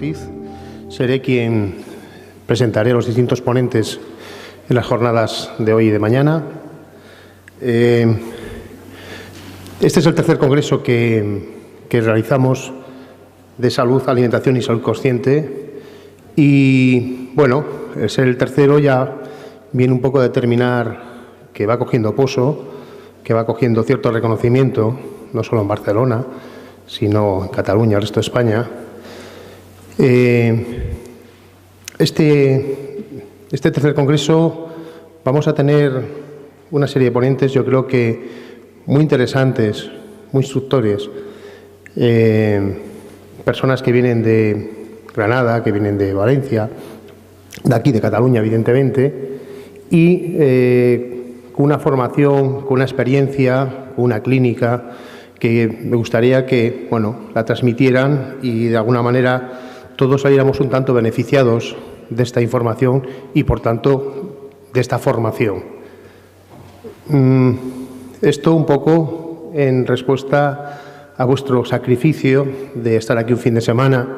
Ortiz. Seré quien presentaré a los distintos ponentes en las jornadas de hoy y de mañana. Este es el tercer congreso que realizamos de salud, alimentación y salud consciente. Y, bueno, el ser el tercero ya viene un poco a determinar que va cogiendo poso, que va cogiendo cierto reconocimiento, no solo en Barcelona, sino en Cataluña, el resto de España. Este tercer congreso vamos a tener una serie de ponentes, yo creo que muy interesantes, muy instructores, personas que vienen de Granada, que vienen de Valencia, de aquí, de Cataluña, evidentemente, y con una formación, con una experiencia, con una clínica que me gustaría que, bueno, la transmitieran y de alguna manera todos saliéramos un tanto beneficiados de esta información y, por tanto, de esta formación. Esto un poco en respuesta a vuestro sacrificio de estar aquí un fin de semana,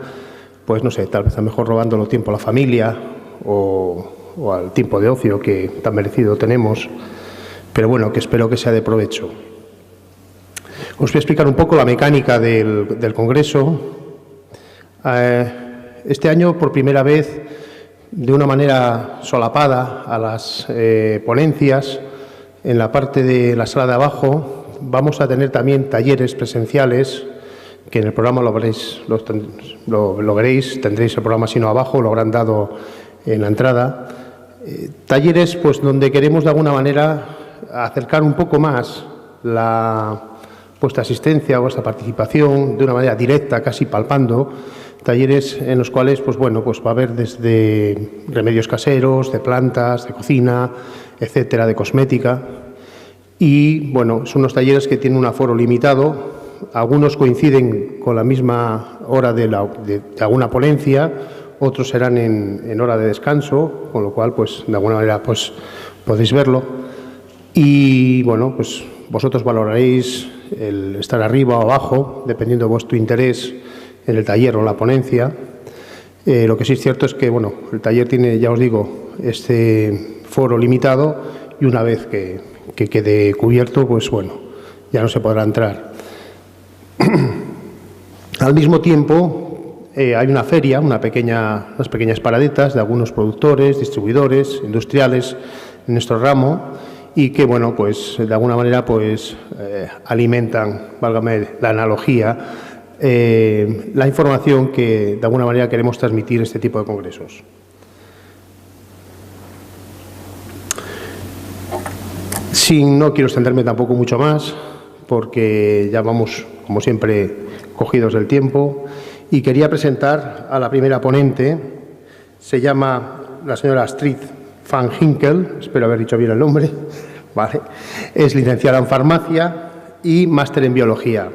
pues no sé, tal vez a lo mejor robándolo tiempo a la familia o al tiempo de ocio que tan merecido tenemos, pero bueno, que espero que sea de provecho. Os voy a explicar un poco la mecánica del Congreso. Este año, por primera vez, de una manera solapada a las ponencias, en la parte de la sala de abajo vamos a tener también talleres presenciales, que en el programa lo veréis, tendréis el programa sino abajo, lo habrán dado en la entrada. Talleres pues donde queremos de alguna manera acercar un poco más vuestra asistencia, vuestra participación de una manera directa, casi palpando. Talleres en los cuales pues bueno, pues va a haber desde remedios caseros, de plantas, de cocina, etcétera, de cosmética. Y bueno, son unos talleres que tienen un aforo limitado. Algunos coinciden con la misma hora de alguna ponencia, otros serán en hora de descanso, con lo cual pues de alguna manera pues podéis verlo. Y bueno, pues vosotros valoraréis el estar arriba o abajo, dependiendo de vuestro interés en el taller o en la ponencia. Lo que sí es cierto es que, bueno, el taller tiene, ya os digo, este foro limitado y una vez que quede cubierto, pues bueno, ya no se podrá entrar. Al mismo tiempo, hay una feria, unas pequeñas paradetas de algunos productores, distribuidores, industriales en nuestro ramo y que, bueno, pues de alguna manera pues alimentan, válgame la analogía, la información que de alguna manera queremos transmitir este tipo de congresos. No quiero extenderme tampoco mucho más, porque ya vamos, como siempre, cogidos del tiempo, y quería presentar a la primera ponente. Se llama la señora Astrid van Ginkel, espero haber dicho bien el nombre, ¿vale? Es licenciada en farmacia y máster en biología.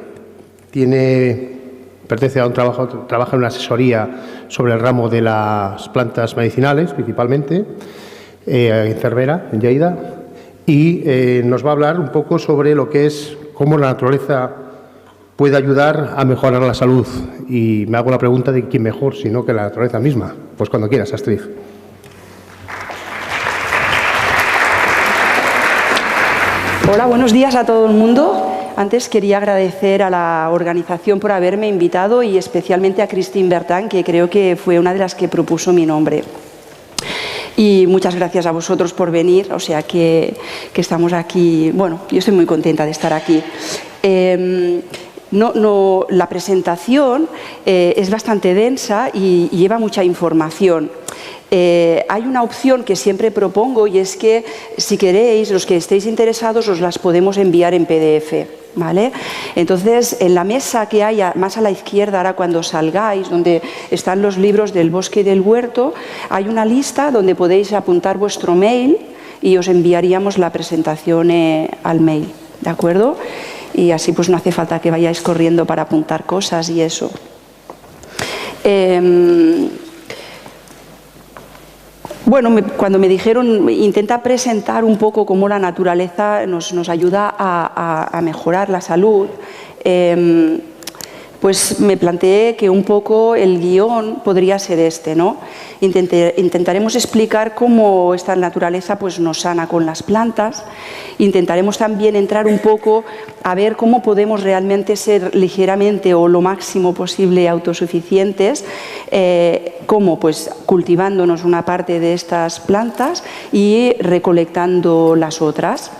Pertenece a trabaja en una asesoría sobre el ramo de las plantas medicinales, principalmente, en Cervera, en Lleida, y nos va a hablar un poco sobre lo que es cómo la naturaleza puede ayudar a mejorar la salud. Y me hago la pregunta de quién mejor, sino que la naturaleza misma. Pues cuando quieras, Astrid. Hola, buenos días a todo el mundo. Antes quería agradecer a la organización por haberme invitado y especialmente a Christine Bertin, que creo que fue una de las que propuso mi nombre. Y muchas gracias a vosotros por venir, o sea que estamos aquí. Bueno, yo estoy muy contenta de estar aquí. La presentación es bastante densa y lleva mucha información. Hay una opción que siempre propongo y es que, si queréis, los que estéis interesados, os las podemos enviar en PDF, ¿vale? Entonces, en la mesa que hay más a la izquierda, ahora cuando salgáis, donde están los libros del bosque y del huerto, hay una lista donde podéis apuntar vuestro mail y os enviaríamos la presentación al mail, ¿de acuerdo? Y así pues no hace falta que vayáis corriendo para apuntar cosas y eso. Bueno, cuando me dijeron, intenta presentar un poco cómo la naturaleza nos ayuda a mejorar la salud, pues me planteé que un poco el guión podría ser este, ¿no? Intentaremos explicar cómo esta naturaleza pues, nos sana con las plantas. Intentaremos también entrar un poco a ver cómo podemos realmente ser ligeramente o lo máximo posible autosuficientes, cómo pues cultivándonos una parte de estas plantas y recolectando las otras.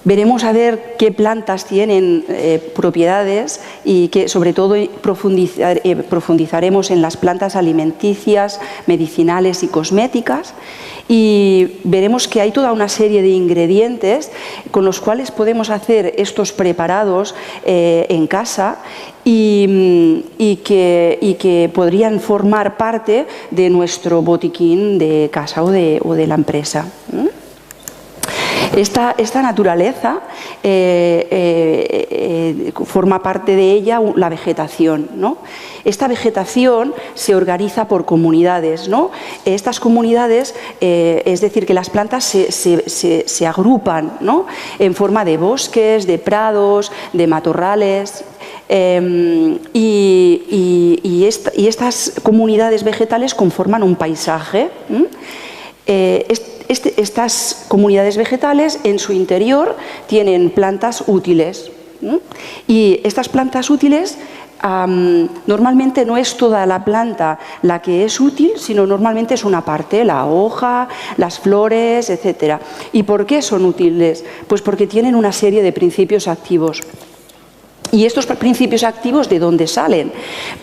Veremos a ver qué plantas tienen propiedades y que sobre todo profundizaremos en las plantas alimenticias, medicinales y cosméticas, y veremos que hay toda una serie de ingredientes con los cuales podemos hacer estos preparados en casa y que podrían formar parte de nuestro botiquín de casa o de la empresa. Esta naturaleza forma parte de ella la vegetación, ¿no? Esta vegetación se organiza por comunidades, ¿no? Estas comunidades, es decir, que las plantas se agrupan, ¿no? En forma de bosques, de prados, de matorrales. Y estas comunidades vegetales conforman un paisaje. Estas comunidades vegetales en su interior tienen plantas útiles, ¿no? Y estas plantas útiles normalmente no es toda la planta la que es útil, sino normalmente es una parte, la hoja, las flores, etc. ¿Y por qué son útiles? Pues porque tienen una serie de principios activos. ¿Y estos principios activos de dónde salen?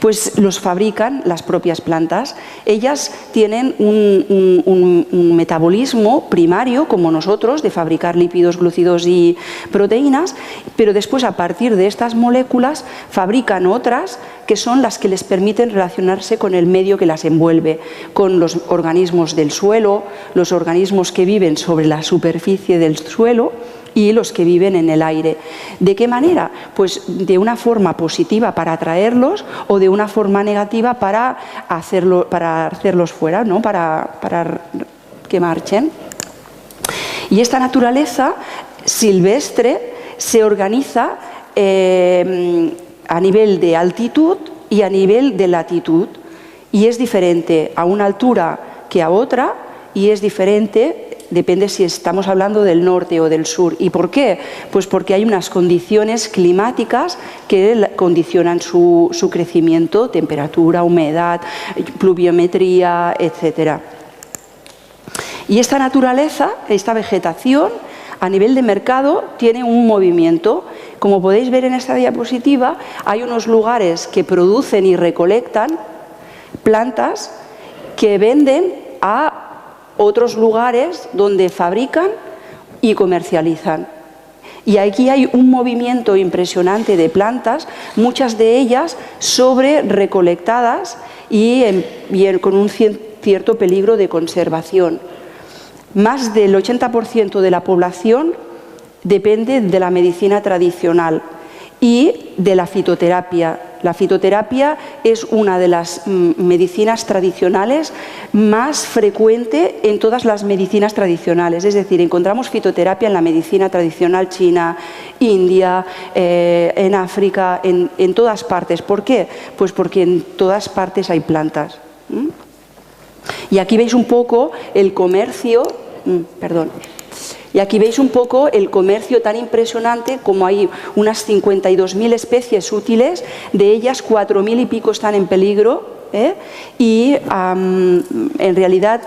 Pues los fabrican las propias plantas. Ellas tienen un metabolismo primario, como nosotros, de fabricar lípidos, glúcidos y proteínas, pero después, a partir de estas moléculas, fabrican otras que son las que les permiten relacionarse con el medio que las envuelve, con los organismos del suelo, los organismos que viven sobre la superficie del suelo y los que viven en el aire. ¿De qué manera? Pues de una forma positiva para atraerlos o de una forma negativa para hacerlos fuera, ¿no? para que marchen. Y esta naturaleza silvestre se organiza a nivel de altitud y a nivel de latitud, y es diferente a una altura que a otra, y es diferente, depende si estamos hablando del norte o del sur. ¿Y por qué? Pues porque hay unas condiciones climáticas que condicionan su crecimiento: temperatura, humedad, pluviometría, etc. Y esta naturaleza, esta vegetación, a nivel de mercado tiene un movimiento. Como podéis ver en esta diapositiva, hay unos lugares que producen y recolectan plantas que venden a otros lugares donde fabrican y comercializan. Y aquí hay un movimiento impresionante de plantas, muchas de ellas sobre recolectadas y con un cierto peligro de conservación. Más del 80% de la población depende de la medicina tradicional y de la fitoterapia. La fitoterapia es una de las medicinas tradicionales más frecuente en todas las medicinas tradicionales. Es decir, encontramos fitoterapia en la medicina tradicional china, India, en África, en todas partes. ¿Por qué? Pues porque en todas partes hay plantas. Y aquí veis un poco el comercio, Y aquí veis un poco el comercio tan impresionante, como hay unas 52.000 especies útiles, de ellas 4.000 y pico están en peligro, y en realidad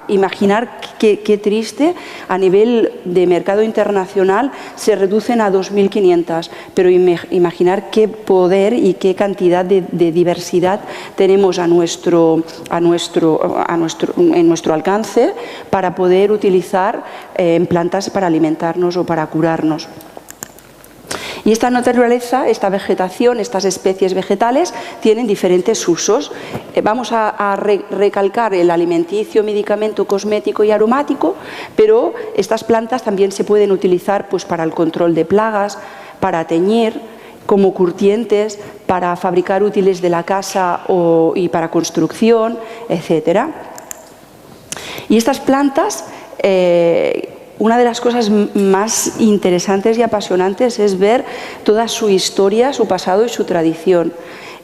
imaginar qué triste, a nivel de mercado internacional se reducen a 2.500, pero imaginar qué poder y qué cantidad de diversidad tenemos en nuestro alcance para poder utilizar en plantas para alimentarnos o para curarnos. Y esta naturaleza, esta vegetación, estas especies vegetales tienen diferentes usos. Vamos a recalcar el alimenticio, medicamento, cosmético y aromático, pero estas plantas también se pueden utilizar pues, para el control de plagas, para teñir, como curtientes, para fabricar útiles de la casa y para construcción, etc. Y estas plantas una de las cosas más interesantes y apasionantes es ver toda su historia, su pasado y su tradición.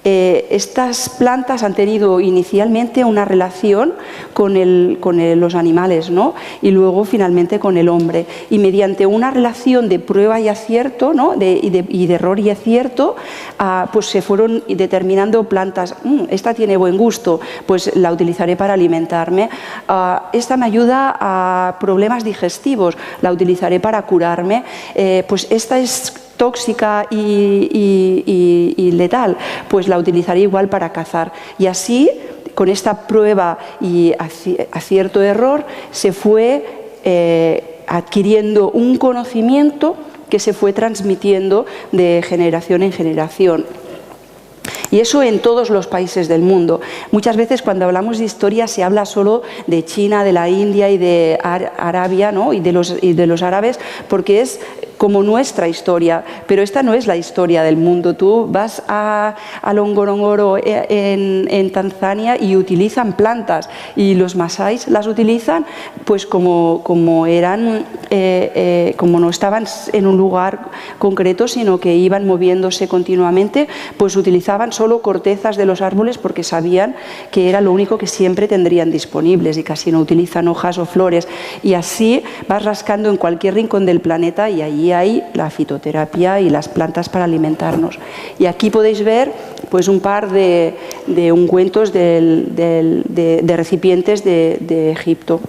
Estas plantas han tenido inicialmente una relación con los animales, ¿no? Y luego finalmente con el hombre. Y mediante una relación de prueba y acierto, ¿no? y de error y acierto, pues se fueron determinando plantas. Esta tiene buen gusto, pues la utilizaré para alimentarme. Esta me ayuda a problemas digestivos, la utilizaré para curarme. Pues esta es tóxica y letal, pues la utilizaré igual para cazar. Y así, con esta prueba y acierto-error, se fue adquiriendo un conocimiento que se fue transmitiendo de generación en generación. Y eso en todos los países del mundo. Muchas veces cuando hablamos de historia se habla solo de China, de la India y de Arabia, ¿no? y de los árabes, porque es como nuestra historia, pero esta no es la historia del mundo. Tú vas a Ngorongoro en Tanzania y utilizan plantas, y los masáis las utilizan pues como no estaban en un lugar concreto, sino que iban moviéndose continuamente, pues utilizaban solo cortezas de los árboles porque sabían que era lo único que siempre tendrían disponibles, y casi no utilizan hojas o flores. Y así vas rascando en cualquier rincón del planeta y allí hay la fitoterapia y las plantas para alimentarnos. Y aquí podéis ver pues un par de ungüentos de recipientes de Egipto.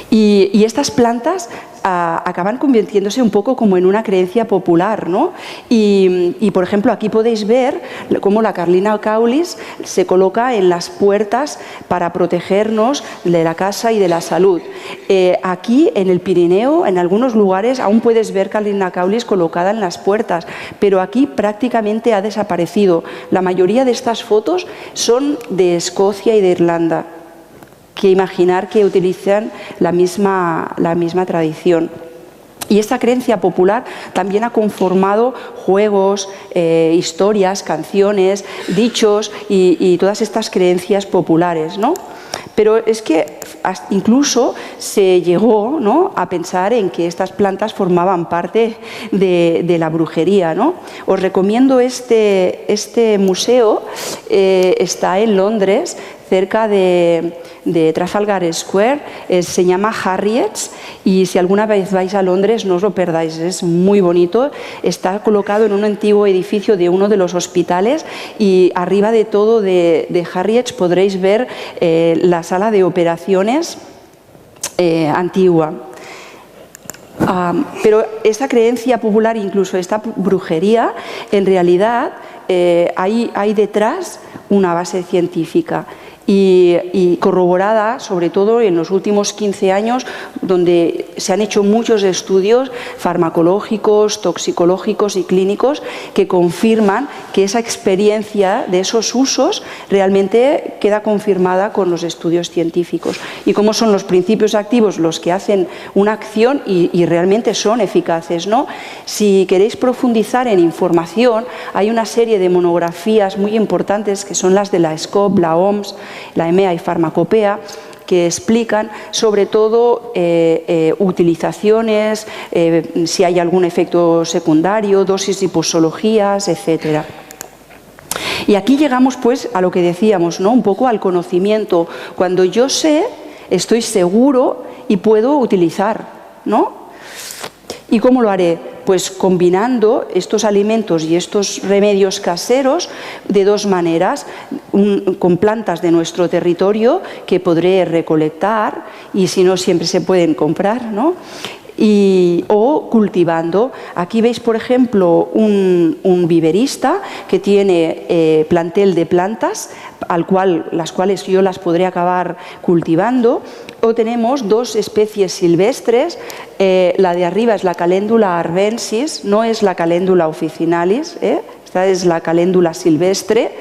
Y estas plantas acaban convirtiéndose un poco como en una creencia popular, ¿no? Y por ejemplo, aquí podéis ver cómo la Carlina caulis se coloca en las puertas para protegernos de la casa y de la salud. Aquí en el Pirineo, en algunos lugares, aún puedes ver Carlina caulis colocada en las puertas, pero aquí prácticamente ha desaparecido. La mayoría de estas fotos son de Escocia y de Irlanda, que imaginar que utilizan la misma tradición. Y esta creencia popular también ha conformado juegos, historias, canciones, dichos y todas estas creencias populares, ¿no? Pero es que incluso se llegó, ¿no?, a pensar en que estas plantas formaban parte de la brujería, ¿no? Os recomiendo este museo, está en Londres, cerca de Trafalgar Square, se llama Harriet's, y si alguna vez vais a Londres no os lo perdáis, es muy bonito. Está colocado en un antiguo edificio de uno de los hospitales, y arriba de todo de Harriet's podréis ver la sala de operaciones antigua. Pero esta creencia popular, incluso esta brujería, en realidad hay detrás una base científica y corroborada, sobre todo en los últimos 15 años, donde se han hecho muchos estudios farmacológicos, toxicológicos y clínicos que confirman que esa experiencia de esos usos realmente queda confirmada con los estudios científicos. Y cómo son los principios activos los que hacen una acción y realmente son eficaces, ¿no? Si queréis profundizar en información, hay una serie de monografías muy importantes que son las de la SCOP, la OMS, la EMEA y Farmacopea, que explican sobre todo utilizaciones, si hay algún efecto secundario, dosis y posologías, etc. Y aquí llegamos pues a lo que decíamos, ¿no?, un poco al conocimiento. Cuando yo sé, estoy seguro y puedo utilizar, ¿no? ¿Y cómo lo haré? Pues combinando estos alimentos y estos remedios caseros de dos maneras, con plantas de nuestro territorio que podré recolectar, y si no siempre se pueden comprar, ¿no?, o cultivando. Aquí veis, por ejemplo, un viverista que tiene plantel de plantas, las cuales yo las podré acabar cultivando. O tenemos dos especies silvestres, la de arriba es la Calendula arvensis, no es la Calendula officinalis, Esta es la caléndula silvestre,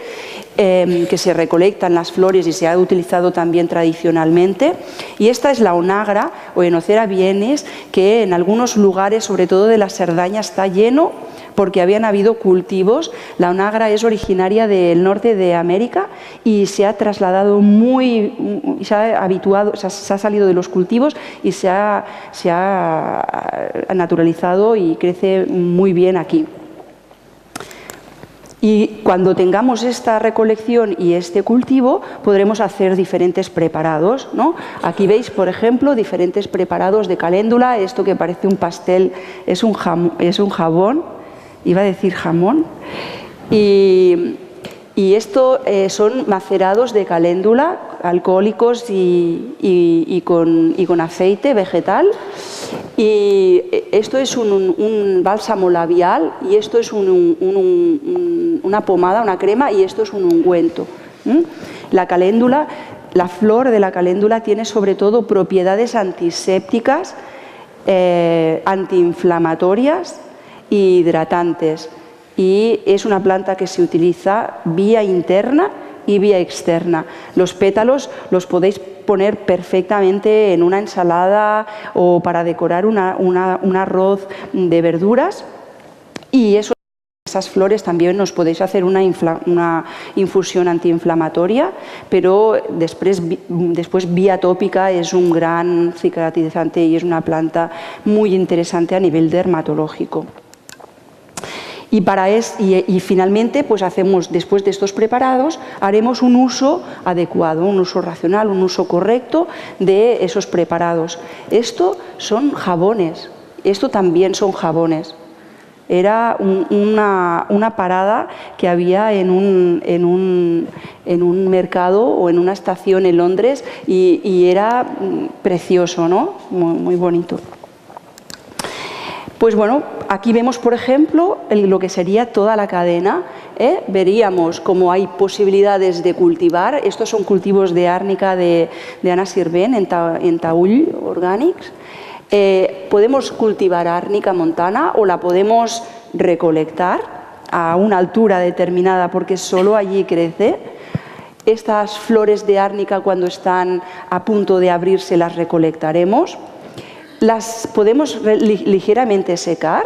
que se recolectan las flores y se ha utilizado también tradicionalmente. Y esta es la onagra o Enocera bienes, que en algunos lugares, sobre todo de la Cerdaña, está lleno porque habían habido cultivos. La onagra es originaria del norte de América y se ha trasladado se ha habituado, se ha salido de los cultivos y se ha naturalizado y crece muy bien aquí. Y cuando tengamos esta recolección y este cultivo, podremos hacer diferentes preparados, ¿no? Aquí veis, por ejemplo, diferentes preparados de caléndula. Esto que parece un pastel es un jabón, iba a decir jamón. Y esto son macerados de caléndula, alcohólicos y con aceite vegetal. Y esto es un bálsamo labial, y esto es una pomada, una crema, y esto es un ungüento. La caléndula, la flor de la caléndula tiene sobre todo propiedades antisépticas, antiinflamatorias e hidratantes. Y es una planta que se utiliza vía interna y vía externa. Los pétalos los podéis poner perfectamente en una ensalada o para decorar un arroz de verduras, y esas flores también nos podéis hacer una infusión antiinflamatoria, pero después vía tópica es un gran cicatrizante y es una planta muy interesante a nivel dermatológico. Y finalmente, pues después de estos preparados, haremos un uso adecuado, un uso racional, un uso correcto de esos preparados. Esto son jabones, esto también son jabones. Era una parada que había en un mercado o en una estación en Londres, y era precioso, ¿no? Muy, muy bonito. Pues bueno, aquí vemos, por ejemplo, lo que sería toda la cadena. Veríamos cómo hay posibilidades de cultivar. Estos son cultivos de árnica de Anna Sirvent en Taüll Organics. Podemos cultivar árnica montana o la podemos recolectar a una altura determinada, porque solo allí crece. Estas flores de árnica, cuando están a punto de abrirse, las recolectaremos. Las podemos ligeramente secar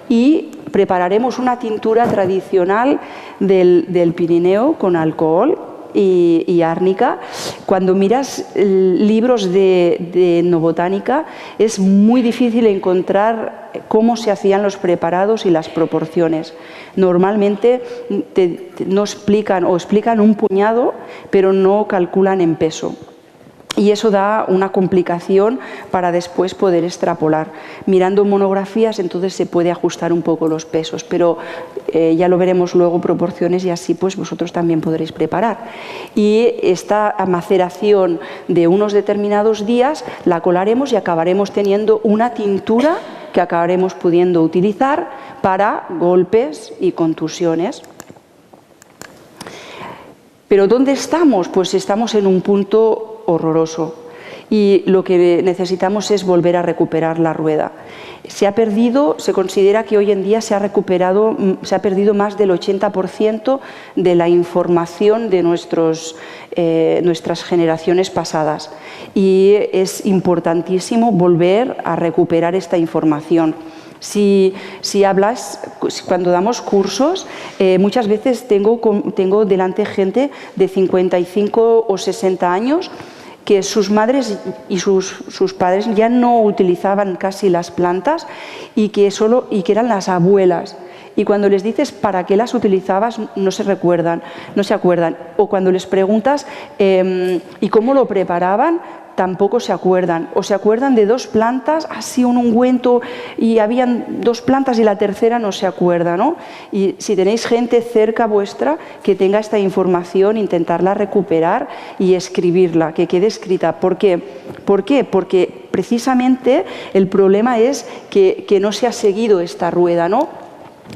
y prepararemos una tintura tradicional del Pirineo con alcohol y árnica. Cuando miras libros de etnobotánica, es muy difícil encontrar cómo se hacían los preparados y las proporciones. Normalmente no explican, o explican un puñado, pero no calculan en peso. Y eso da una complicación para después poder extrapolar. Mirando monografías, entonces se puede ajustar un poco los pesos, pero ya lo veremos luego, proporciones, y así pues vosotros también podréis preparar. Y esta maceración de unos determinados días la colaremos y acabaremos teniendo una tintura que acabaremos pudiendo utilizar para golpes y contusiones. ¿Pero dónde estamos? Pues estamos en un punto horroroso, y lo que necesitamos es volver a recuperar la rueda. Se considera que hoy en día se ha perdido más del 80% de la información de nuestras generaciones pasadas, y es importantísimo volver a recuperar esta información. Si hablas, cuando damos cursos, muchas veces tengo delante gente de 55 o 60 años que sus madres y sus padres ya no utilizaban casi las plantas, y que eran las abuelas. Y cuando les dices para qué las utilizabas, no se acuerdan. O cuando les preguntas ¿y cómo lo preparaban?, tampoco se acuerdan. O se acuerdan de 2 plantas, así un ungüento, y habían 2 plantas y la tercera no se acuerda, ¿no? Y si tenéis gente cerca vuestra que tenga esta información, intentarla recuperar y escribirla, que quede escrita. ¿Por qué? Porque precisamente el problema es que no se ha seguido esta rueda, ¿no?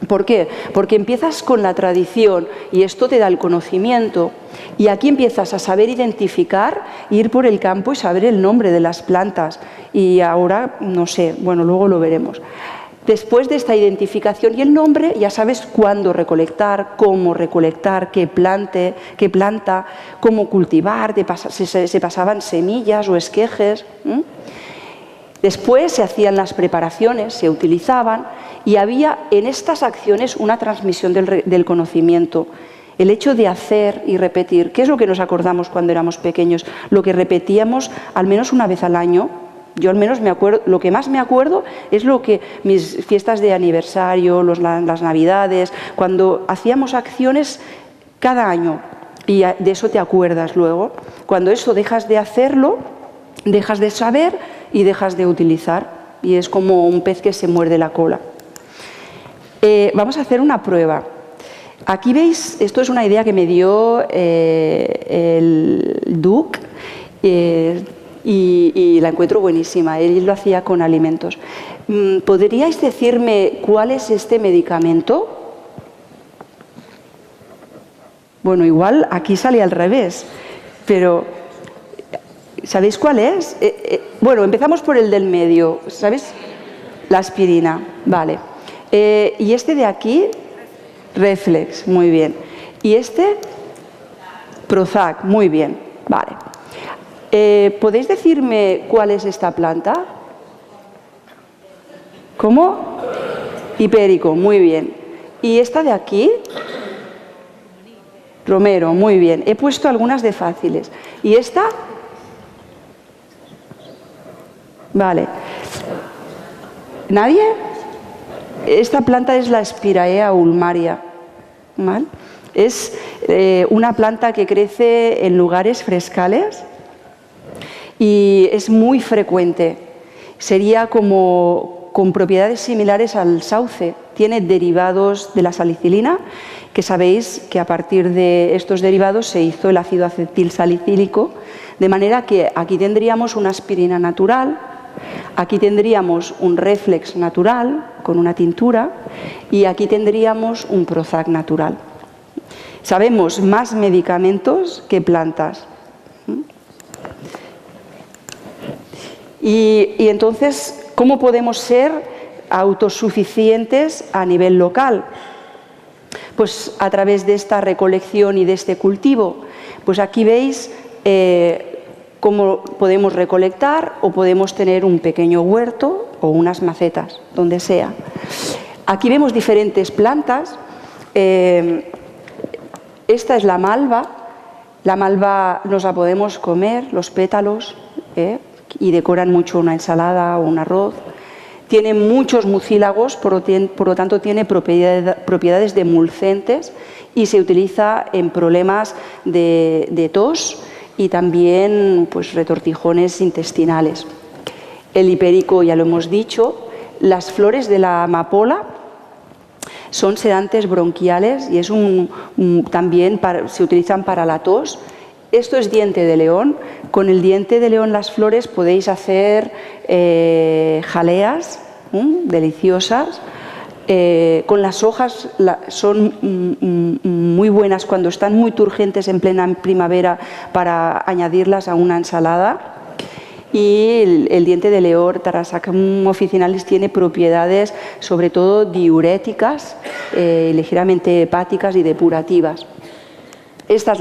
¿Por qué? Porque empiezas con la tradición y esto te da el conocimiento, y aquí empiezas a saber identificar, ir por el campo y saber el nombre de las plantas, y ahora, no sé, bueno, luego lo veremos. Después de esta identificación y el nombre, ya sabes cuándo recolectar, cómo recolectar, qué planta, cómo cultivar, se pasaban semillas o esquejes. Después se hacían las preparaciones, se utilizaban y había en estas acciones una transmisión del conocimiento. El hecho de hacer y repetir, ¿qué es lo que nos acordamos cuando éramos pequeños? Lo que repetíamos al menos una vez al año. Yo al menos me acuerdo, lo que más me acuerdo es lo que mis fiestas de aniversario, las navidades, cuando hacíamos acciones cada año y de eso te acuerdas luego. Cuando eso dejas de hacerlo, dejas de saber y dejas de utilizar y es como un pez que se muerde la cola. Vamos a hacer una prueba. Aquí veis, esto es una idea que me dio el Duc y la encuentro buenísima. Él lo hacía con alimentos. ¿Podríais decirme cuál es este medicamento? Bueno, igual aquí sale al revés, pero ¿sabéis cuál es? Bueno, empezamos por el del medio, ¿sabes? La aspirina, vale. Y este de aquí, Reflex, muy bien. Y este, Prozac, muy bien, vale. ¿Podéis decirme cuál es esta planta? ¿Cómo? Hipérico, muy bien. ¿Y esta de aquí? Romero, muy bien. He puesto algunas de fáciles. ¿Y esta? Vale. ¿Nadie? Esta planta es la Spiraea ulmaria. ¿Vale? Es una planta que crece en lugares frescales y es muy frecuente. Sería como con propiedades similares al sauce. Tiene derivados de la salicilina, que sabéis que a partir de estos derivados se hizo el ácido acetilsalicílico, de manera que aquí tendríamos una aspirina natural, aquí tendríamos un Reflex natural con una tintura y aquí tendríamos un Prozac natural. Sabemos más medicamentos que plantas. Y entonces, ¿cómo podemos ser autosuficientes a nivel local? Pues a través de esta recolección y de este cultivo. Pues aquí veis cómo podemos recolectar o podemos tener un pequeño huerto o unas macetas, donde sea. Aquí vemos diferentes plantas. Esta es la malva. La malva nos la podemos comer, los pétalos, y decoran mucho una ensalada o un arroz. Tiene muchos mucílagos, por lo tanto tiene propiedades demulcentes y se utiliza en problemas de tos y también pues, retortijones intestinales. El hipérico ya lo hemos dicho. Las flores de la amapola son sedantes bronquiales y es también se utilizan para la tos. Esto es diente de león. Con el diente de león, las flores, podéis hacer jaleas deliciosas. Con las hojas son muy buenas cuando están muy turgentes en plena primavera para añadirlas a una ensalada. Y el diente de león, Tarasacum officinalis, tiene propiedades sobre todo diuréticas, ligeramente hepáticas y depurativas. Esta es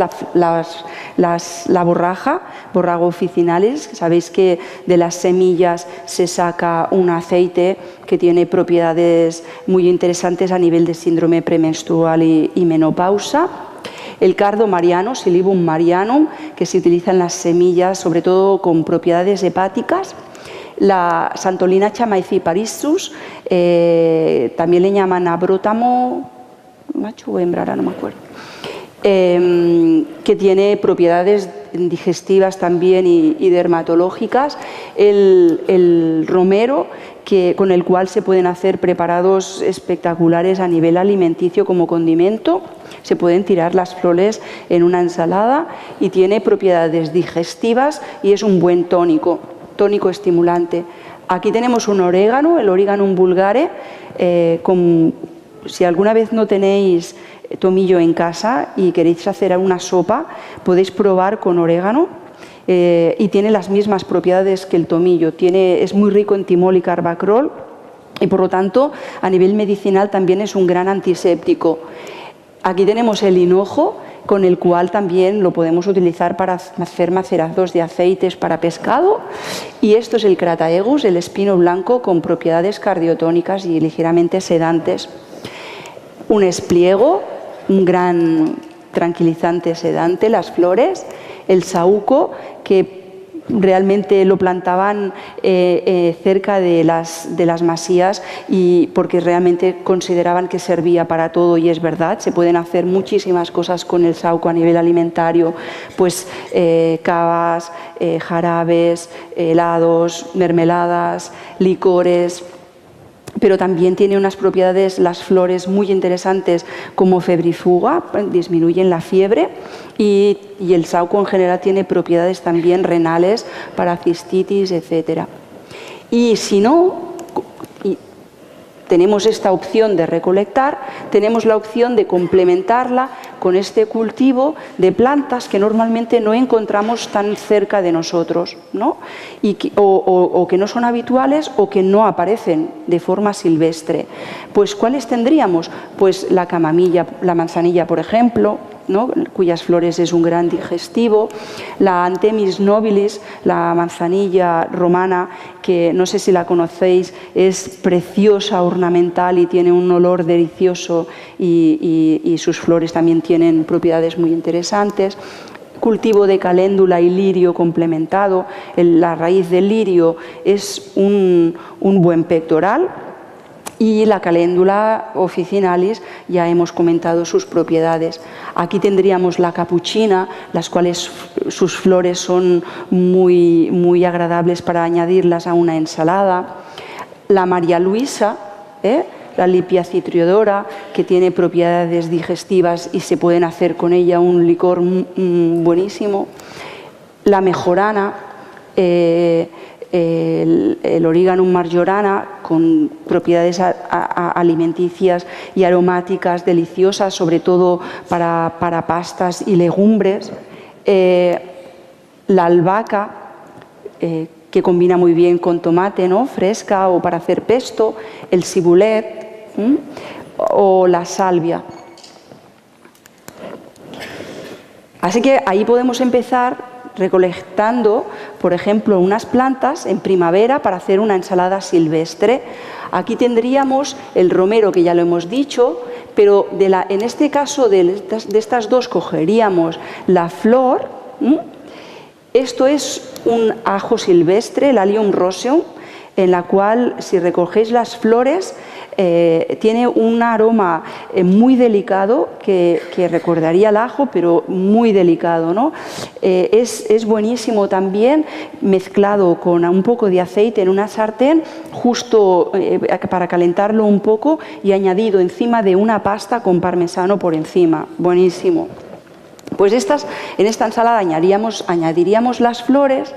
la borraja, Borrago officinalis. Sabéis que de las semillas se saca un aceite que tiene propiedades muy interesantes a nivel de síndrome premenstrual y menopausa. El cardo mariano, Silybum marianum, que se utiliza en las semillas, sobre todo con propiedades hepáticas. La Santolina chamaecyparissus, también le llaman abrótamo, macho o hembra, ahora no me acuerdo. Que tiene propiedades digestivas también y dermatológicas. El romero, con el cual se pueden hacer preparados espectaculares a nivel alimenticio como condimento. Se pueden tirar las flores en una ensalada y tiene propiedades digestivas y es un buen tónico estimulante. Aquí tenemos un orégano, el Origanum vulgare. Si alguna vez no tenéis tomillo en casa y queréis hacer una sopa, podéis probar con orégano y tiene las mismas propiedades que el tomillo. Es muy rico en timol y carbacrol y por lo tanto a nivel medicinal también es un gran antiséptico. Aquí tenemos el hinojo, con el cual también lo podemos utilizar para hacer macerados de aceites para pescado, y esto es el Crataegus, el espino blanco, con propiedades cardiotónicas y ligeramente sedantes. Un espliego, un gran tranquilizante sedante, las flores. El saúco, que realmente lo plantaban cerca de las masías, y porque realmente consideraban que servía para todo, y es verdad, se pueden hacer muchísimas cosas con el saúco a nivel alimentario, pues cavas, jarabes, helados, mermeladas, licores. Pero también tiene unas propiedades, las flores, muy interesantes, como febrifuga, disminuyen la fiebre, y el saúco en general tiene propiedades también renales para cistitis, etc. Y si no tenemos esta opción de recolectar, tenemos la opción de complementarla con este cultivo de plantas que normalmente no encontramos tan cerca de nosotros, ¿no? O que no son habituales o que no aparecen de forma silvestre. Pues ¿cuáles tendríamos? Pues la camamilla, la manzanilla, por ejemplo, ¿no? Cuyas flores es un gran digestivo, la Anthemis nobilis, la manzanilla romana, que no sé si la conocéis, es preciosa, ornamental y tiene un olor delicioso, y sus flores también tienen propiedades muy interesantes. Cultivo de caléndula y lirio complementado. La raíz del lirio es un buen pectoral. Y la caléndula officinalis, ya hemos comentado sus propiedades. Aquí tendríamos la capuchina, las cuales sus flores son muy, muy agradables para añadirlas a una ensalada. La María Luisa, la Lipia citriodora, que tiene propiedades digestivas y se pueden hacer con ella un licor buenísimo. La mejorana, el Origanum marjorana, con propiedades alimenticias y aromáticas deliciosas, sobre todo para pastas y legumbres. La albahaca, que combina muy bien con tomate, ¿no? Fresca, o para hacer pesto. El cibulet, o la salvia. Así que ahí podemos empezar recolectando, por ejemplo, unas plantas en primavera para hacer una ensalada silvestre. Aquí tendríamos el romero, que ya lo hemos dicho, pero en este caso de estas dos cogeríamos la flor. Esto es un ajo silvestre, el Allium roseum, en la cual, si recogéis las flores, tiene un aroma muy delicado que recordaría el ajo, pero muy delicado, ¿no? Es buenísimo también mezclado con un poco de aceite en una sartén, justo para calentarlo un poco, y añadido encima de una pasta con parmesano por encima. Buenísimo. Pues en esta ensalada añadiríamos las flores,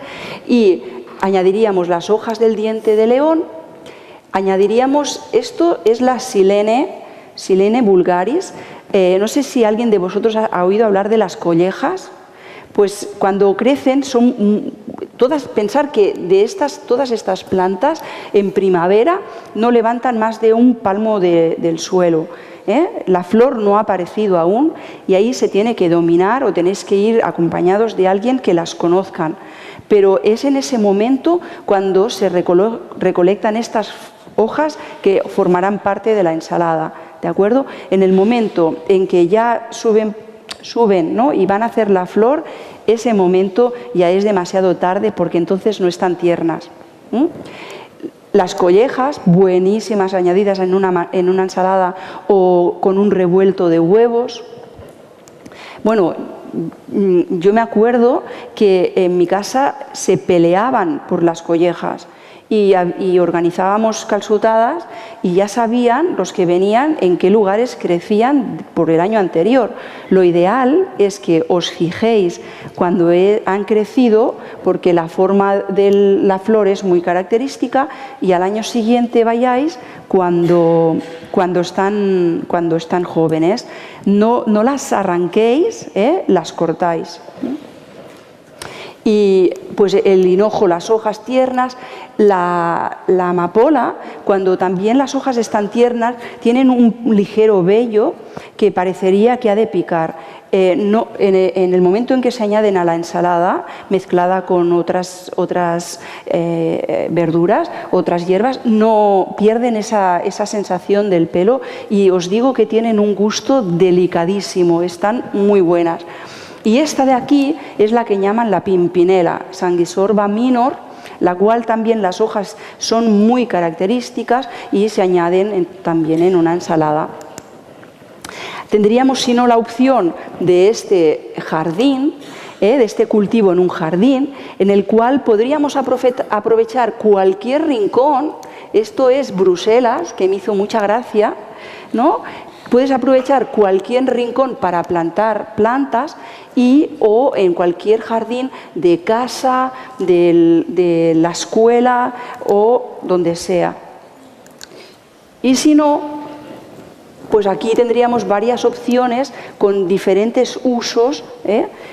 y añadiríamos las hojas del diente de león. Añadiríamos, esto es la Silene vulgaris. No sé si alguien de vosotros ha oído hablar de las collejas. Pues cuando crecen son todas, pensar que todas estas plantas en primavera no levantan más de un palmo del suelo. La flor no ha aparecido aún, y ahí se tiene que dominar, o tenéis que ir acompañados de alguien que las conozcan. Pero es en ese momento cuando se recolectan estas hojas que formarán parte de la ensalada, ¿de acuerdo? En el momento en que ya suben, ¿no? Y van a hacer la flor, ese momento ya es demasiado tarde, porque entonces no están tiernas. Las collejas, buenísimas, añadidas en una ensalada o con un revuelto de huevos. Bueno, yo me acuerdo que en mi casa se peleaban por las collejas, y organizábamos calzutadas, y ya sabían los que venían en qué lugares crecían por el año anterior. Lo ideal es que os fijéis cuando han crecido, porque la forma de la flor es muy característica, y al año siguiente vayáis cuando están jóvenes. No las arranquéis, las cortáis. Y pues el hinojo, las hojas tiernas, la amapola, cuando también las hojas están tiernas, tienen un ligero vello que parecería que ha de picar. En el momento en que se añaden a la ensalada, mezclada con otras verduras, otras hierbas, no pierden esa sensación del pelo, y os digo que tienen un gusto delicadísimo, están muy buenas. Y esta de aquí es la que llaman la pimpinela, Sanguisorba minor, la cual también las hojas son muy características y se añaden también en una ensalada. Tendríamos, si no, la opción de este jardín, de este cultivo en un jardín, en el cual podríamos aprovechar cualquier rincón. Esto es Bruselas, que me hizo mucha gracia, ¿no? Puedes aprovechar cualquier rincón para plantar plantas o en cualquier jardín de casa, de la escuela o donde sea. Y si no, pues aquí tendríamos varias opciones con diferentes usos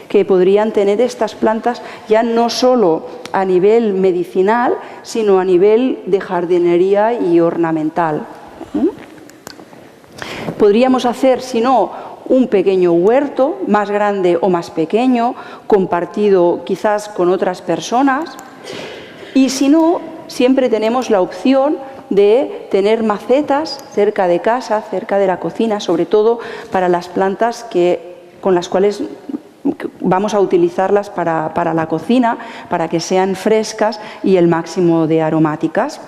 que podrían tener estas plantas, ya no solo a nivel medicinal, sino a nivel de jardinería y ornamental. Podríamos hacer, si no, un pequeño huerto, más grande o más pequeño, compartido quizás con otras personas. Y si no, siempre tenemos la opción de tener macetas cerca de casa, cerca de la cocina, sobre todo para las plantas con las cuales vamos a utilizarlas para la cocina, para que sean frescas y el máximo de aromáticas.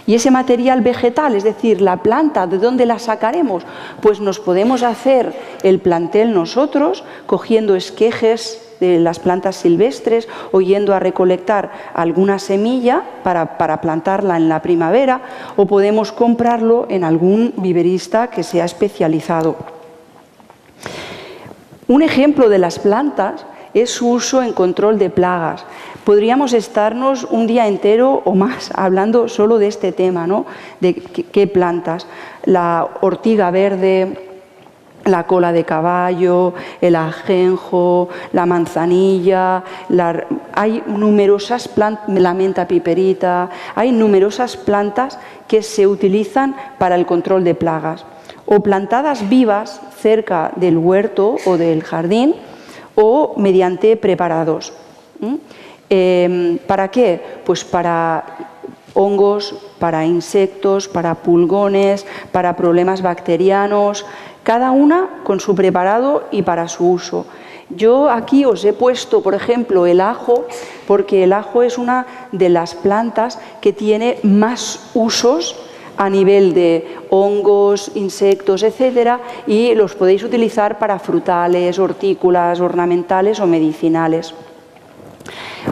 Y ese material vegetal, es decir, la planta, ¿de dónde la sacaremos? Pues nos podemos hacer el plantel nosotros, cogiendo esquejes de las plantas silvestres o yendo a recolectar alguna semilla para plantarla en la primavera, o podemos comprarlo en algún viverista que sea especializado. Un ejemplo de las plantas es su uso en control de plagas. Podríamos estarnos un día entero o más hablando solo de este tema, ¿no? De qué plantas. La ortiga verde, la cola de caballo, el ajenjo, la manzanilla, hay numerosas plantas, la menta piperita, hay numerosas plantas que se utilizan para el control de plagas, o plantadas vivas cerca del huerto o del jardín, o mediante preparados. ¿Para qué? Pues para hongos, para insectos, para pulgones, para problemas bacterianos, cada una con su preparado y para su uso. Yo aquí os he puesto, por ejemplo, el ajo, porque el ajo es una de las plantas que tiene más usos a nivel de hongos, insectos, etcétera, y los podéis utilizar para frutales, hortícolas, ornamentales o medicinales.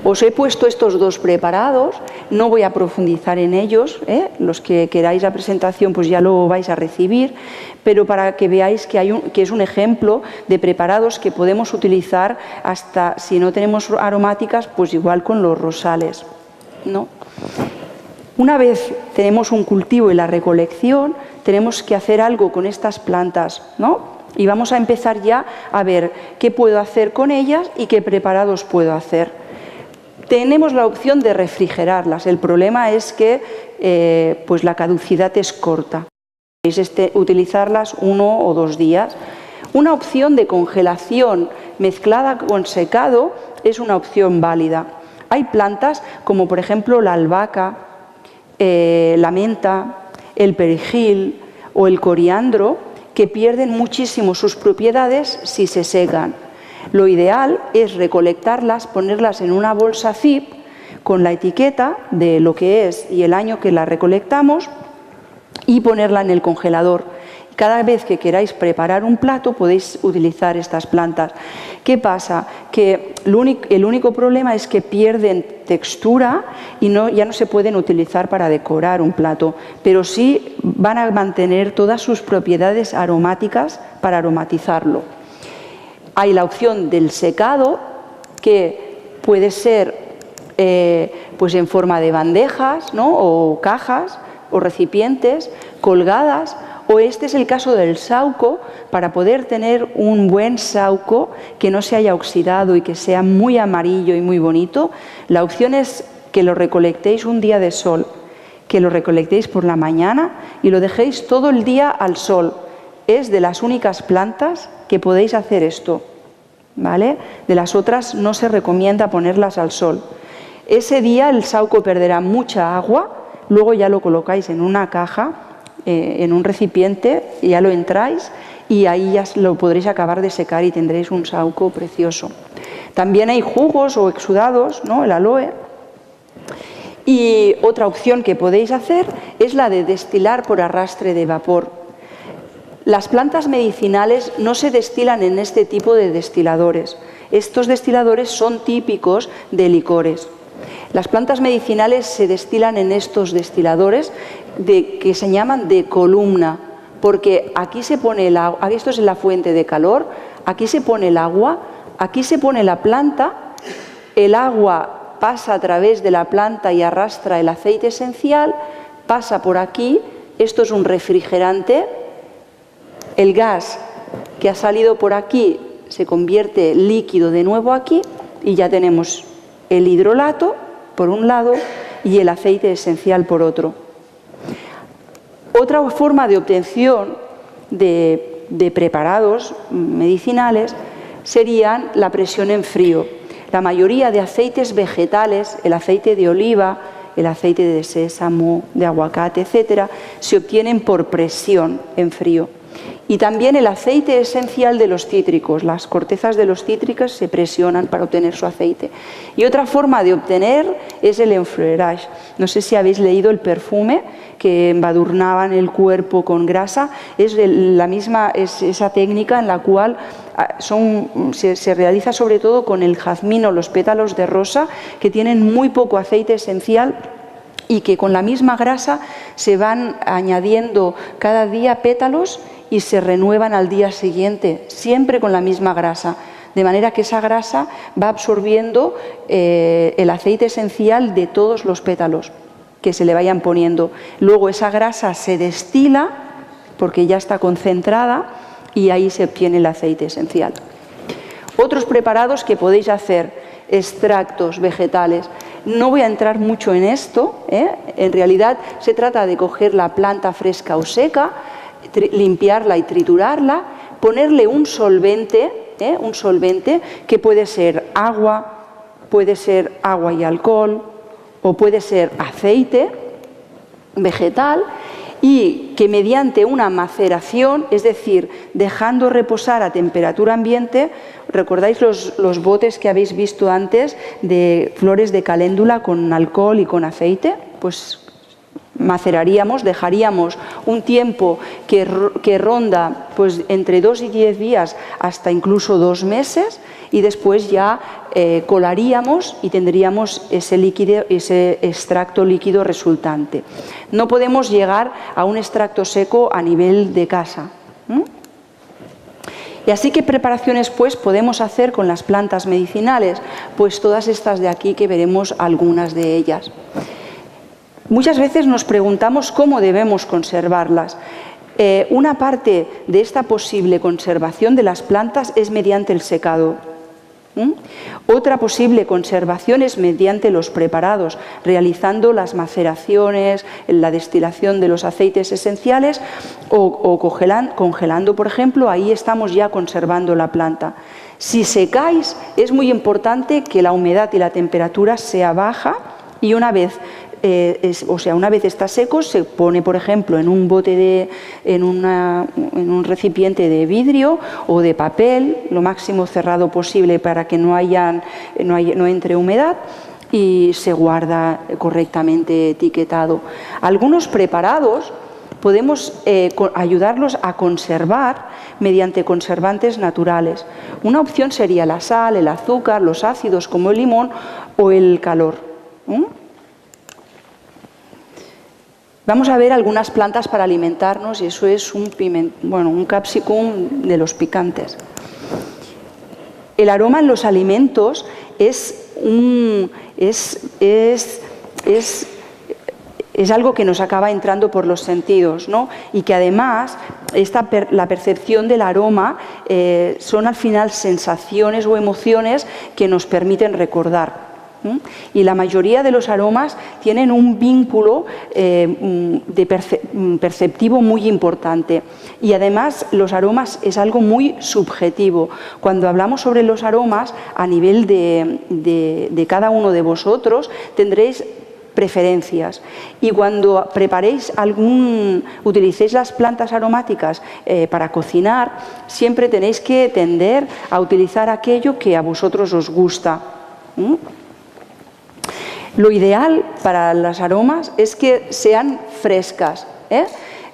Os he puesto estos dos preparados, no voy a profundizar en ellos, los que queráis la presentación pues ya lo vais a recibir, pero para que veáis que es un ejemplo de preparados que podemos utilizar hasta, si no tenemos aromáticas, pues igual con los rosales, ¿no? Una vez tenemos un cultivo y la recolección, tenemos que hacer algo con estas plantas, ¿no? Y vamos a empezar ya a ver qué puedo hacer con ellas y qué preparados puedo hacer. Tenemos la opción de refrigerarlas. El problema es que pues la caducidad es corta. Podéis utilizarlas 1 o 2 días. Una opción de congelación mezclada con secado es una opción válida. Hay plantas como por ejemplo la albahaca, la menta, el perejil o el coriandro que pierden muchísimo sus propiedades si se secan. Lo ideal es recolectarlas, ponerlas en una bolsa zip con la etiqueta de lo que es y el año que la recolectamos y ponerla en el congelador. Cada vez que queráis preparar un plato podéis utilizar estas plantas. ¿Qué pasa? Que el único problema es que pierden textura y ya no se pueden utilizar para decorar un plato, pero sí van a mantener todas sus propiedades aromáticas para aromatizarlo. Hay la opción del secado, que puede ser pues en forma de bandejas, ¿no? O cajas o recipientes colgadas, O este es el caso del sauco. Para poder tener un buen sauco que no se haya oxidado y que sea muy amarillo y muy bonito, la opción es que lo recolectéis un día de sol, que lo recolectéis por la mañana y lo dejéis todo el día al sol. Es de las únicas plantas que podéis hacer esto, ¿vale? De las otras no se recomienda ponerlas al sol. Ese día el sauco perderá mucha agua, luego ya lo colocáis en una caja, en un recipiente, y ya lo entráis y ahí ya lo podréis acabar de secar y tendréis un sauco precioso. También hay jugos o exudados, ¿no? El aloe. Y otra opción que podéis hacer es la de destilar por arrastre de vapor. Las plantas medicinales no se destilan en este tipo de destiladores. Estos destiladores son típicos de licores. Las plantas medicinales se destilan en estos destiladores que se llaman de columna, porque aquí se pone el agua, esto es la fuente de calor, aquí se pone el agua, aquí se pone la planta, el agua pasa a través de la planta y arrastra el aceite esencial, pasa por aquí, esto es un refrigerante, el gas que ha salido por aquí se convierte líquido de nuevo aquí y ya tenemos el hidrolato por un lado y el aceite esencial por otro. Otra forma de obtención de preparados medicinales serían la presión en frío. La mayoría de aceites vegetales, el aceite de oliva, el aceite de sésamo, de aguacate, etcétera, se obtienen por presión en frío. Y también el aceite esencial de los cítricos. Las cortezas de los cítricos se presionan para obtener su aceite. Y otra forma de obtener es el enfleurage. No sé si habéis leído El perfume, que embadurnaban el cuerpo con grasa. Es esa técnica en la cual se realiza sobre todo con el jazmín o los pétalos de rosa, que tienen muy poco aceite esencial y que con la misma grasa se van añadiendo cada día pétalos y se renuevan al día siguiente, siempre con la misma grasa, de manera que esa grasa va absorbiendo el aceite esencial de todos los pétalos que se le vayan poniendo. Luego esa grasa se destila porque ya está concentrada y ahí se obtiene el aceite esencial. Otros preparados que podéis hacer, extractos vegetales. No voy a entrar mucho en esto, En realidad se trata de coger la planta fresca o seca, limpiarla y triturarla, ponerle un solvente que puede ser agua y alcohol, o puede ser aceite vegetal, y que mediante una maceración, es decir, dejando reposar a temperatura ambiente, ¿recordáis los botes que habéis visto antes de flores de caléndula con alcohol y con aceite? Pues maceraríamos, dejaríamos un tiempo que ronda pues entre 2 y 10 días hasta incluso 2 meses, y después ya colaríamos y tendríamos ese extracto líquido resultante. No podemos llegar a un extracto seco a nivel de casa. Y así, ¿qué preparaciones pues podemos hacer con las plantas medicinales? Pues todas estas de aquí, que veremos algunas de ellas. Muchas veces nos preguntamos cómo debemos conservarlas. Una parte de esta posible conservación de las plantas es mediante el secado. Otra posible conservación es mediante los preparados, realizando las maceraciones, la destilación de los aceites esenciales o congelando, por ejemplo. Ahí estamos ya conservando la planta. Si secáis, es muy importante que la humedad y la temperatura sea baja, y una vez está seco, se pone, por ejemplo, en un bote en un recipiente de vidrio o de papel, lo máximo cerrado posible para que no entre humedad, y se guarda correctamente etiquetado. Algunos preparados podemos ayudarlos a conservar mediante conservantes naturales. Una opción sería la sal, el azúcar, los ácidos como el limón o el calor. Vamos a ver algunas plantas para alimentarnos, y eso es un capsicum de los picantes. El aroma en los alimentos es es algo que nos acaba entrando por los sentidos, ¿no? Y que además la percepción del aroma son al final sensaciones o emociones que nos permiten recordar. Y la mayoría de los aromas tienen un vínculo perceptivo muy importante. Y además los aromas es algo muy subjetivo. Cuando hablamos sobre los aromas, a nivel de cada uno de vosotros, tendréis preferencias, y cuando preparéis utilicéis las plantas aromáticas para cocinar, siempre tenéis que tender a utilizar aquello que a vosotros os gusta. Lo ideal para las aromas es que sean frescas,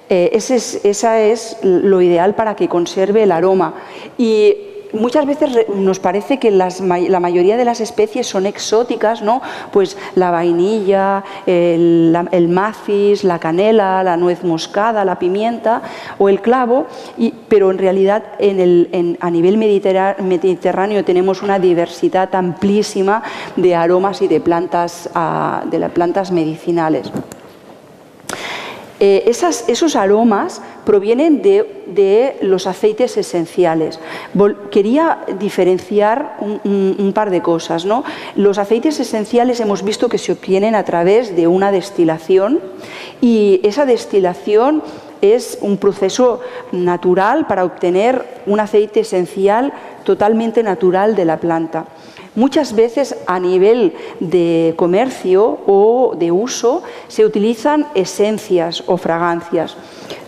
esa es lo ideal para que conserve el aroma. Y muchas veces nos parece que la mayoría de las especies son exóticas, ¿no? Pues la vainilla, el macis, la canela, la nuez moscada, la pimienta o el clavo, pero en realidad a nivel mediterráneo tenemos una diversidad amplísima de aromas y de plantas medicinales. Esos aromas provienen de los aceites esenciales. Quería diferenciar un par de cosas, ¿no? Los aceites esenciales hemos visto que se obtienen a través de una destilación, y esa destilación es un proceso natural para obtener un aceite esencial totalmente natural de la planta. Muchas veces a nivel de comercio o de uso se utilizan esencias o fragancias.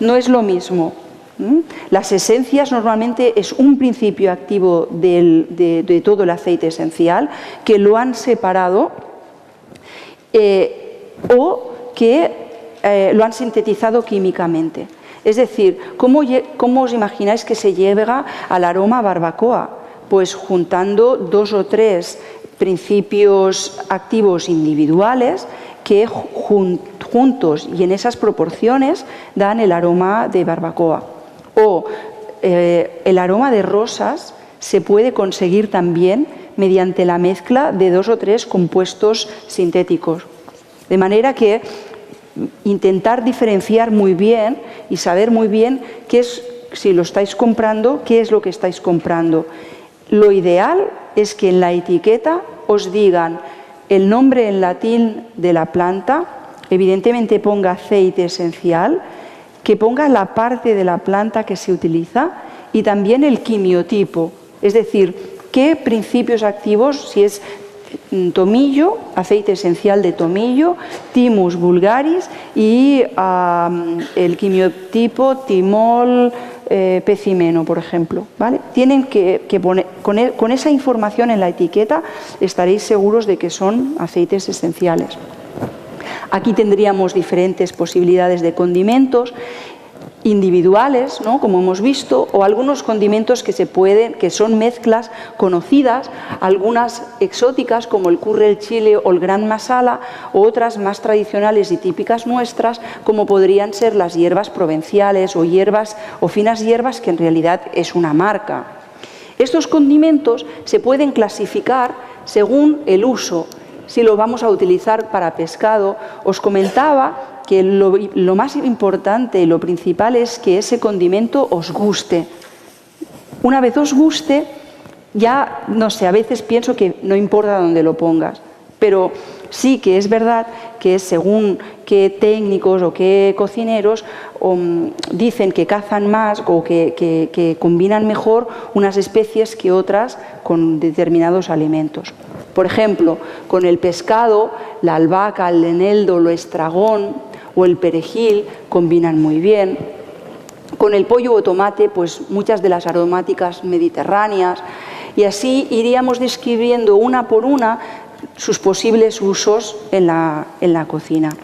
No es lo mismo. Las esencias normalmente es un principio activo de todo el aceite esencial que lo han separado o que lo han sintetizado químicamente. Es decir, ¿cómo os imagináis que se llega al aroma barbacoa? Pues juntando 2 o 3 principios activos individuales que juntos y en esas proporciones dan el aroma de barbacoa. O el aroma de rosas se puede conseguir también mediante la mezcla de 2 o 3 compuestos sintéticos. De manera que intentar diferenciar muy bien y saber muy bien si lo estáis comprando, qué es lo que estáis comprando. Lo ideal es que en la etiqueta os digan el nombre en latín de la planta, evidentemente ponga aceite esencial, que ponga la parte de la planta que se utiliza y también el quimiotipo, es decir, qué principios activos, si es tomillo, aceite esencial de tomillo, Thymus vulgaris y el quimiotipo timol pecimeno, por ejemplo, ¿vale? Tienen que poner, con esa información en la etiqueta estaréis seguros de que son aceites esenciales. Aquí tendríamos diferentes posibilidades de condimentos individuales, ¿no? Como hemos visto, o algunos condimentos que son mezclas conocidas, algunas exóticas como el curry, el chile o el gran masala, o otras más tradicionales y típicas nuestras como podrían ser las hierbas provenciales o finas hierbas, que en realidad es una marca. Estos condimentos se pueden clasificar según el uso. Si lo vamos a utilizar para pescado, os comentaba que lo más importante y lo principal es que ese condimento os guste. Una vez os guste, ya, no sé, a veces pienso que no importa dónde lo pongas, pero sí que es verdad que según qué técnicos o qué cocineros dicen que cazan más o que combinan mejor unas especies que otras con determinados alimentos. Por ejemplo, con el pescado, la albahaca, el eneldo, el estragón o el perejil combinan muy bien. Con el pollo o tomate, pues muchas de las aromáticas mediterráneas, y así iríamos describiendo una por una sus posibles usos en la cocina.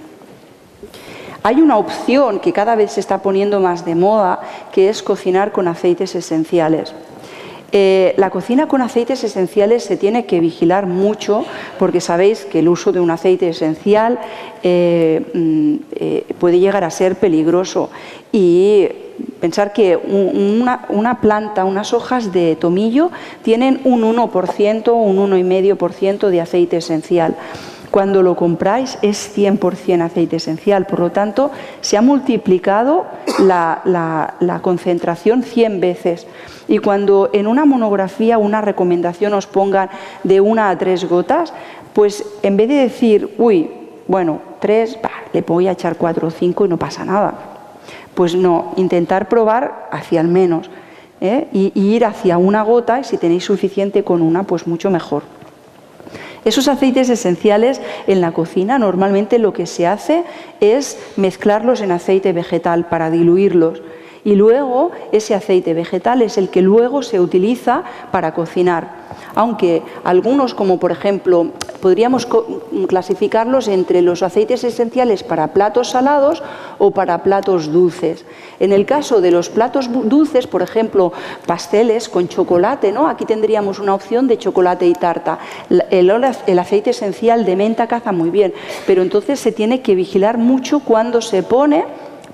Hay una opción que cada vez se está poniendo más de moda, que es cocinar con aceites esenciales. La cocina con aceites esenciales se tiene que vigilar mucho, porque sabéis que el uso de un aceite esencial puede llegar a ser peligroso. Y pensar que una planta, unas hojas de tomillo tienen un 1%, un 1,5% de aceite esencial. Cuando lo compráis es 100% aceite esencial, por lo tanto se ha multiplicado la concentración 100 veces. Y cuando en una monografía, una recomendación os pongan de 1 a 3 gotas, pues en vez de decir, uy, bueno, 3, le voy a echar 4 o 5 y no pasa nada. Pues no, intentar probar hacia el menos, y ir hacia 1 gota, y si tenéis suficiente con 1, pues mucho mejor. Esos aceites esenciales en la cocina normalmente lo que se hace es mezclarlos en aceite vegetal para diluirlos, y luego ese aceite vegetal es el que luego se utiliza para cocinar. Aunque algunos, como por ejemplo, podríamos clasificarlos entre los aceites esenciales para platos salados o para platos dulces. En el caso de los platos dulces, por ejemplo, pasteles con chocolate, ¿no? Aquí tendríamos una opción de chocolate y tarta. El aceite esencial de menta caza muy bien, pero entonces se tiene que vigilar mucho cuando se pone,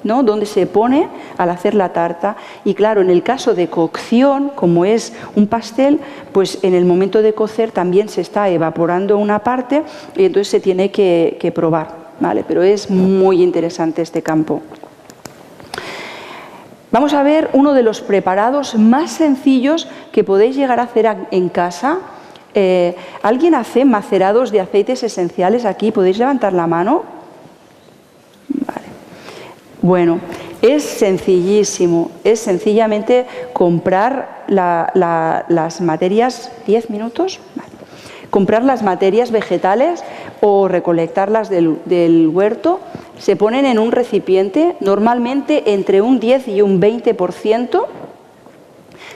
¿no? Donde se pone al hacer la tarta. Y claro, en el caso de cocción, como es un pastel, pues en el momento de cocer también se está evaporando una parte y entonces se tiene que probar, ¿vale? Pero es muy interesante este campo. Vamos a ver uno de los preparados más sencillos que podéis llegar a hacer en casa. ¿Alguien hace macerados de aceites esenciales aquí? ¿Podéis levantar la mano? Vale. Bueno, es sencillísimo, es sencillamente comprar las materias, 10 minutos, vale. Comprar las materias vegetales o recolectarlas del huerto, se ponen en un recipiente, normalmente entre un 10 y un 20%,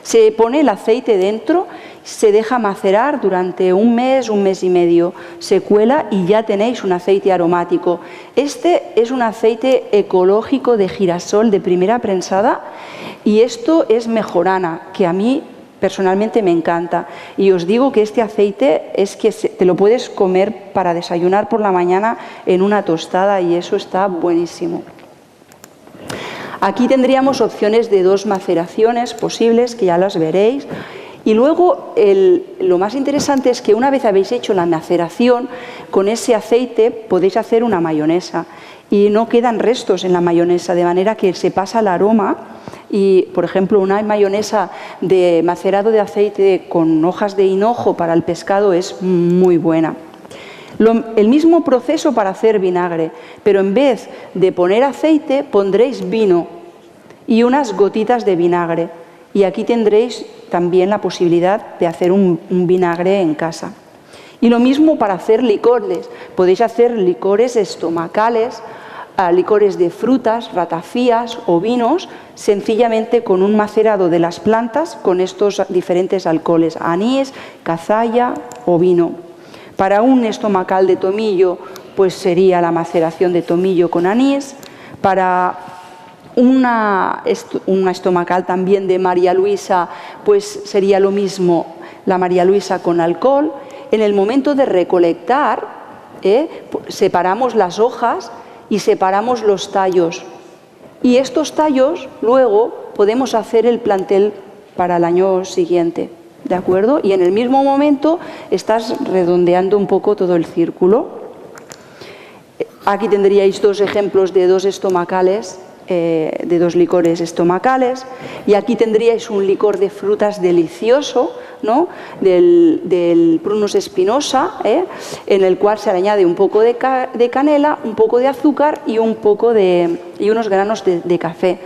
se pone el aceite dentro, se deja macerar durante un mes y medio, se cuela y ya tenéis un aceite aromático. Este es un aceite ecológico de girasol de primera prensada y esto es mejorana, que a mí personalmente me encanta. Y os digo que este aceite es que te lo puedes comer para desayunar por la mañana en una tostada y eso está buenísimo. Aquí tendríamos opciones de 2 maceraciones posibles, que ya las veréis. Y luego lo más interesante es que una vez habéis hecho la maceración, con ese aceite podéis hacer una mayonesa y no quedan restos en la mayonesa, de manera que se pasa el aroma. Y, por ejemplo, una mayonesa de macerado de aceite con hojas de hinojo para el pescado es muy buena. El mismo proceso para hacer vinagre, pero en vez de poner aceite pondréis vino y unas gotitas de vinagre. Y aquí tendréis también la posibilidad de hacer un vinagre en casa. Y lo mismo para hacer licores. Podéis hacer licores estomacales, licores de frutas, ratafías o vinos, sencillamente con un macerado de las plantas con estos diferentes alcoholes, anís, cazalla o vino. Para un estomacal de tomillo, pues sería la maceración de tomillo con anís. Para una estomacal también de María Luisa, pues sería lo mismo, la María Luisa con alcohol. En el momento de recolectar, separamos las hojas y separamos los tallos. Y estos tallos luego podemos hacer el plantel para el año siguiente, ¿de acuerdo? Y en el mismo momento estás redondeando un poco todo el círculo. Aquí tendríais 2 ejemplos de 2 estomacales, de 2 licores estomacales, y aquí tendríais un licor de frutas delicioso, ¿no? del Prunus spinosa, en el cual se le añade un poco de canela, un poco de azúcar y unos granos de café,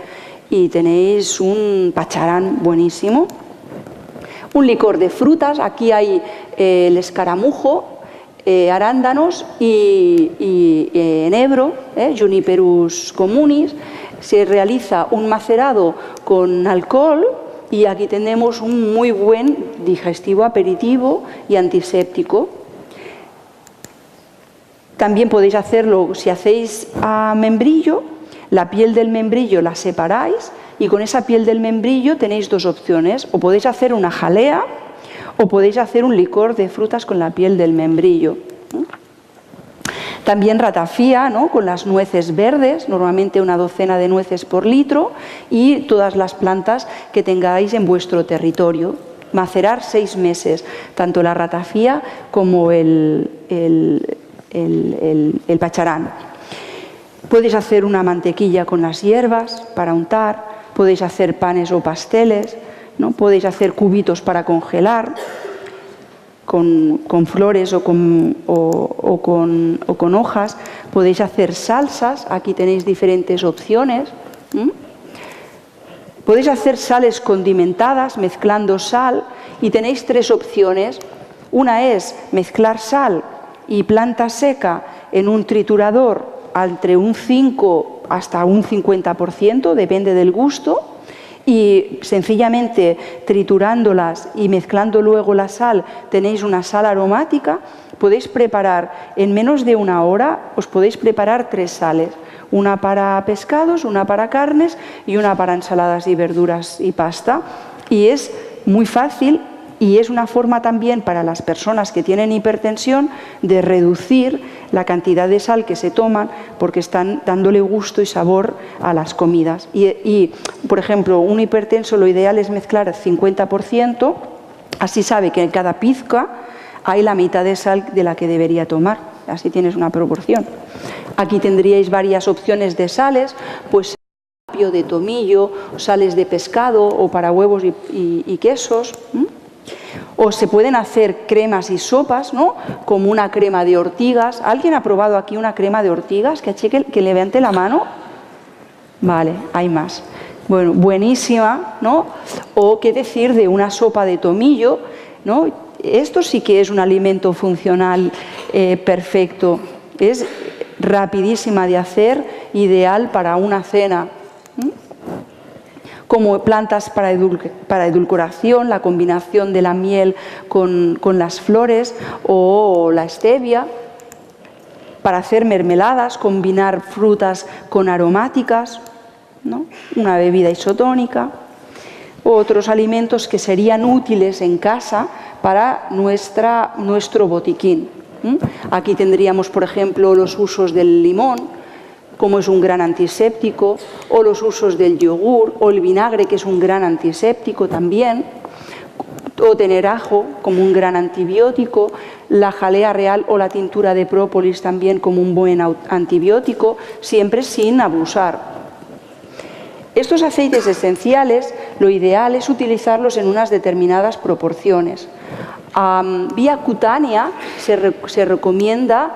y tenéis un pacharán buenísimo. Un licor de frutas, aquí hay el escaramujo, arándanos y enebro, Juniperus communis. Se realiza un macerado con alcohol y aquí tenemos un muy buen digestivo, aperitivo y antiséptico. También podéis hacerlo si hacéis a membrillo, la piel del membrillo la separáis y con esa piel del membrillo tenéis 2 opciones, o podéis hacer una jalea o podéis hacer un licor de frutas con la piel del membrillo. También ratafía, ¿no? Con las nueces verdes, normalmente una docena de nueces por litro, y todas las plantas que tengáis en vuestro territorio. Macerar 6 meses, tanto la ratafía como el el pacharán. Podéis hacer una mantequilla con las hierbas para untar, podéis hacer panes o pasteles, ¿no? Podéis hacer cubitos para congelar con flores o con hojas, podéis hacer salsas, aquí tenéis diferentes opciones. Podéis hacer sales condimentadas mezclando sal y tenéis 3 opciones. Una es mezclar sal y planta seca en un triturador entre un 5 hasta un 50%, depende del gusto, y sencillamente triturándolas y mezclando luego la sal tenéis una sal aromática. Podéis preparar en menos de 1 hora, os podéis preparar 3 sales, una para pescados, una para carnes y una para ensaladas y verduras y pasta, y es muy fácil. Y es una forma también para las personas que tienen hipertensión de reducir la cantidad de sal que se toman, porque están dándole gusto y sabor a las comidas. Y por ejemplo, un hipertenso lo ideal es mezclar 50%, así sabe que en cada pizca hay la mitad de sal de la que debería tomar. Así tienes una proporción. Aquí tendríais varias opciones de sales, pues de tomillo, sales de pescado o para huevos y quesos. O se pueden hacer cremas y sopas, ¿no? Como una crema de ortigas. ¿Alguien ha probado aquí una crema de ortigas? Que levante la mano. Vale, hay más. Bueno, buenísima, ¿no? O qué decir de una sopa de tomillo, ¿no? Esto sí que es un alimento funcional perfecto. Es rapidísima de hacer, ideal para una cena. Como plantas para edulcoración, la combinación de la miel con las flores o la stevia. Para hacer mermeladas, combinar frutas con aromáticas, ¿no? Una bebida isotónica. Otros alimentos que serían útiles en casa para nuestro botiquín. Aquí tendríamos, por ejemplo, los usos del limón, como es un gran antiséptico, o los usos del yogur, o el vinagre, que es un gran antiséptico también, o tener ajo como un gran antibiótico, la jalea real o la tintura de própolis también como un buen antibiótico, siempre sin abusar. Estos aceites esenciales, lo ideal es utilizarlos en unas determinadas proporciones. Vía cutánea se recomienda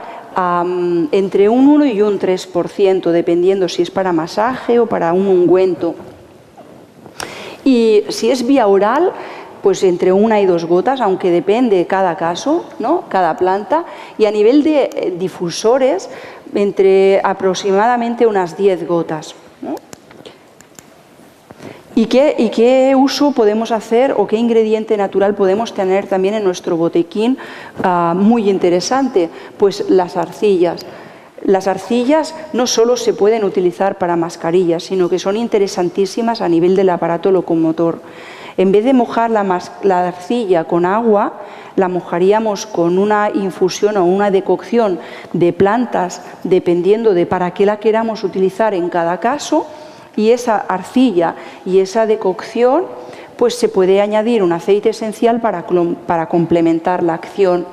entre un 1 y un 3%, dependiendo si es para masaje o para un ungüento. Y si es vía oral, pues entre 1 y 2 gotas, aunque depende cada caso, ¿no? Cada planta. Y a nivel de difusores, entre aproximadamente unas 10 gotas. ¿No? ¿Y qué uso podemos hacer o qué ingrediente natural podemos tener también en nuestro botiquín muy interesante? Pues las arcillas. Las arcillas no solo se pueden utilizar para mascarillas, sino que son interesantísimas a nivel del aparato locomotor. En vez de mojar la arcilla con agua, la mojaríamos con una infusión o una decocción de plantas, dependiendo de para qué la queramos utilizar en cada caso. Y esa arcilla y esa decocción, pues se puede añadir un aceite esencial para complementar la acción.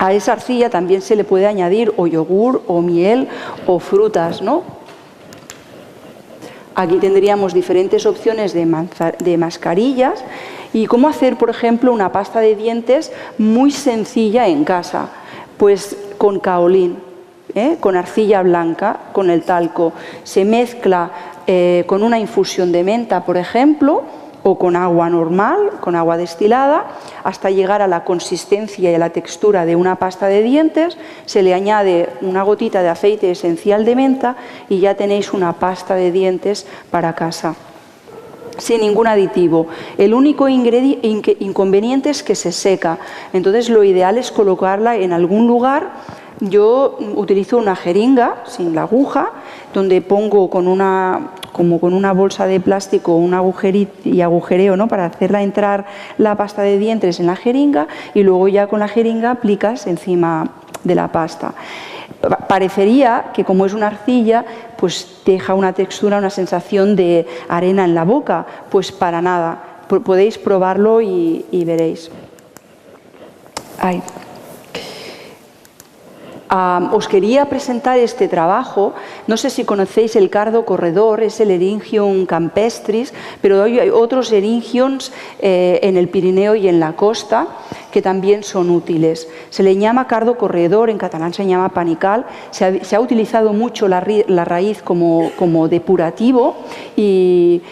A esa arcilla también se le puede añadir o yogur o miel o frutas, ¿no? Aquí tendríamos diferentes opciones de mascarillas y cómo hacer, por ejemplo, una pasta de dientes muy sencilla en casa, pues con kaolín. Con arcilla blanca, con el talco, se mezcla con una infusión de menta, por ejemplo, o con agua normal, con agua destilada, hasta llegar a la consistencia y a la textura de una pasta de dientes. Se le añade una gotita de aceite esencial de menta y ya tenéis una pasta de dientes para casa, sin ningún aditivo. El único inconveniente es que se seca, entonces lo ideal es colocarla en algún lugar. Yo utilizo una jeringa sin la aguja, donde pongo como con una bolsa de plástico un agujerito y agujereo, ¿no? Para hacerla entrar la pasta de dientes en la jeringa y luego ya con la jeringa aplicas encima de la pasta. Parecería que como es una arcilla, pues deja una textura, una sensación de arena en la boca, pues para nada. Podéis probarlo y veréis. Ay. Os quería presentar este trabajo. No sé si conocéis el cardo corredor, es el Eryngium campestris, pero hay otros Eryngiums en el Pirineo y en la costa que también son útiles. Se le llama cardo corredor, en catalán se llama panical. Se ha utilizado mucho la raíz como depurativo y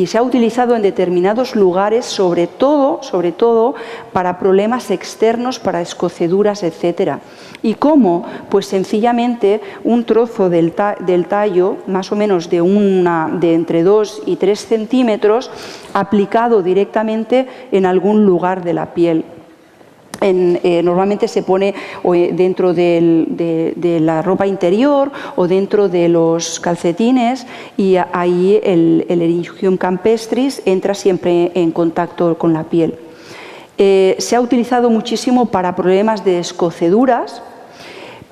se ha utilizado en determinados lugares, sobre todo para problemas externos, para escoceduras, etc. ¿Y cómo? Pues sencillamente un trozo del tallo, más o menos de entre 2 y 3 centímetros, aplicado directamente en algún lugar de la piel. Normalmente se pone dentro de la ropa interior o dentro de los calcetines, y ahí el Eryngium campestris entra siempre en contacto con la piel. Se ha utilizado muchísimo para problemas de escoceduras,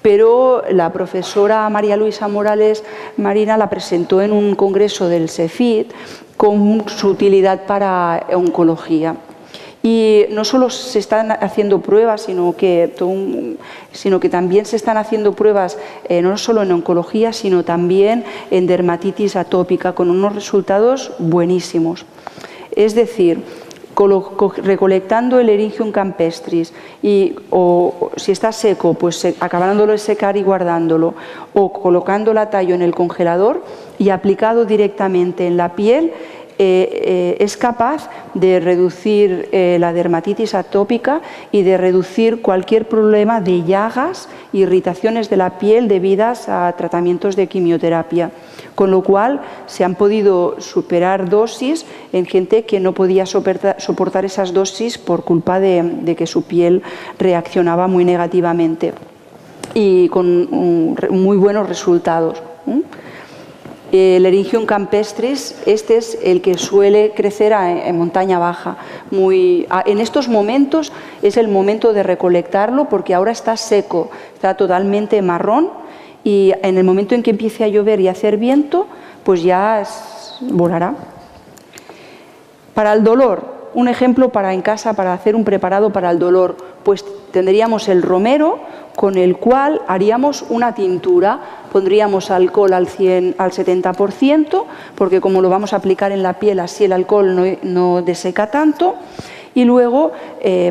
pero la profesora María Luisa Morales Marina la presentó en un congreso del CEFIT con su utilidad para oncología. Y no solo se están haciendo pruebas, sino que también se están haciendo pruebas no solo en oncología, sino también en dermatitis atópica, con unos resultados buenísimos. Es decir, recolectando el Eryngium campestris o si está seco, pues acabándolo de secar y guardándolo, o colocando la tallo en el congelador y aplicado directamente en la piel, es capaz de reducir la dermatitis atópica y de reducir cualquier problema de llagas, irritaciones de la piel debidas a tratamientos de quimioterapia. Con lo cual se han podido superar dosis en gente que no podía soportar esas dosis por culpa de que su piel reaccionaba muy negativamente, y con muy buenos resultados. El Eryngium campestris, este es el que suele crecer en montaña baja. En estos momentos es el momento de recolectarlo, porque ahora está seco, está totalmente marrón, y en el momento en que empiece a llover y a hacer viento, pues ya volará. Para el dolor, un ejemplo para en casa, para hacer un preparado para el dolor, pues tendríamos el romero, con el cual haríamos una tintura. Pondríamos alcohol al 70%, porque como lo vamos a aplicar en la piel, así el alcohol no deseca tanto. Y luego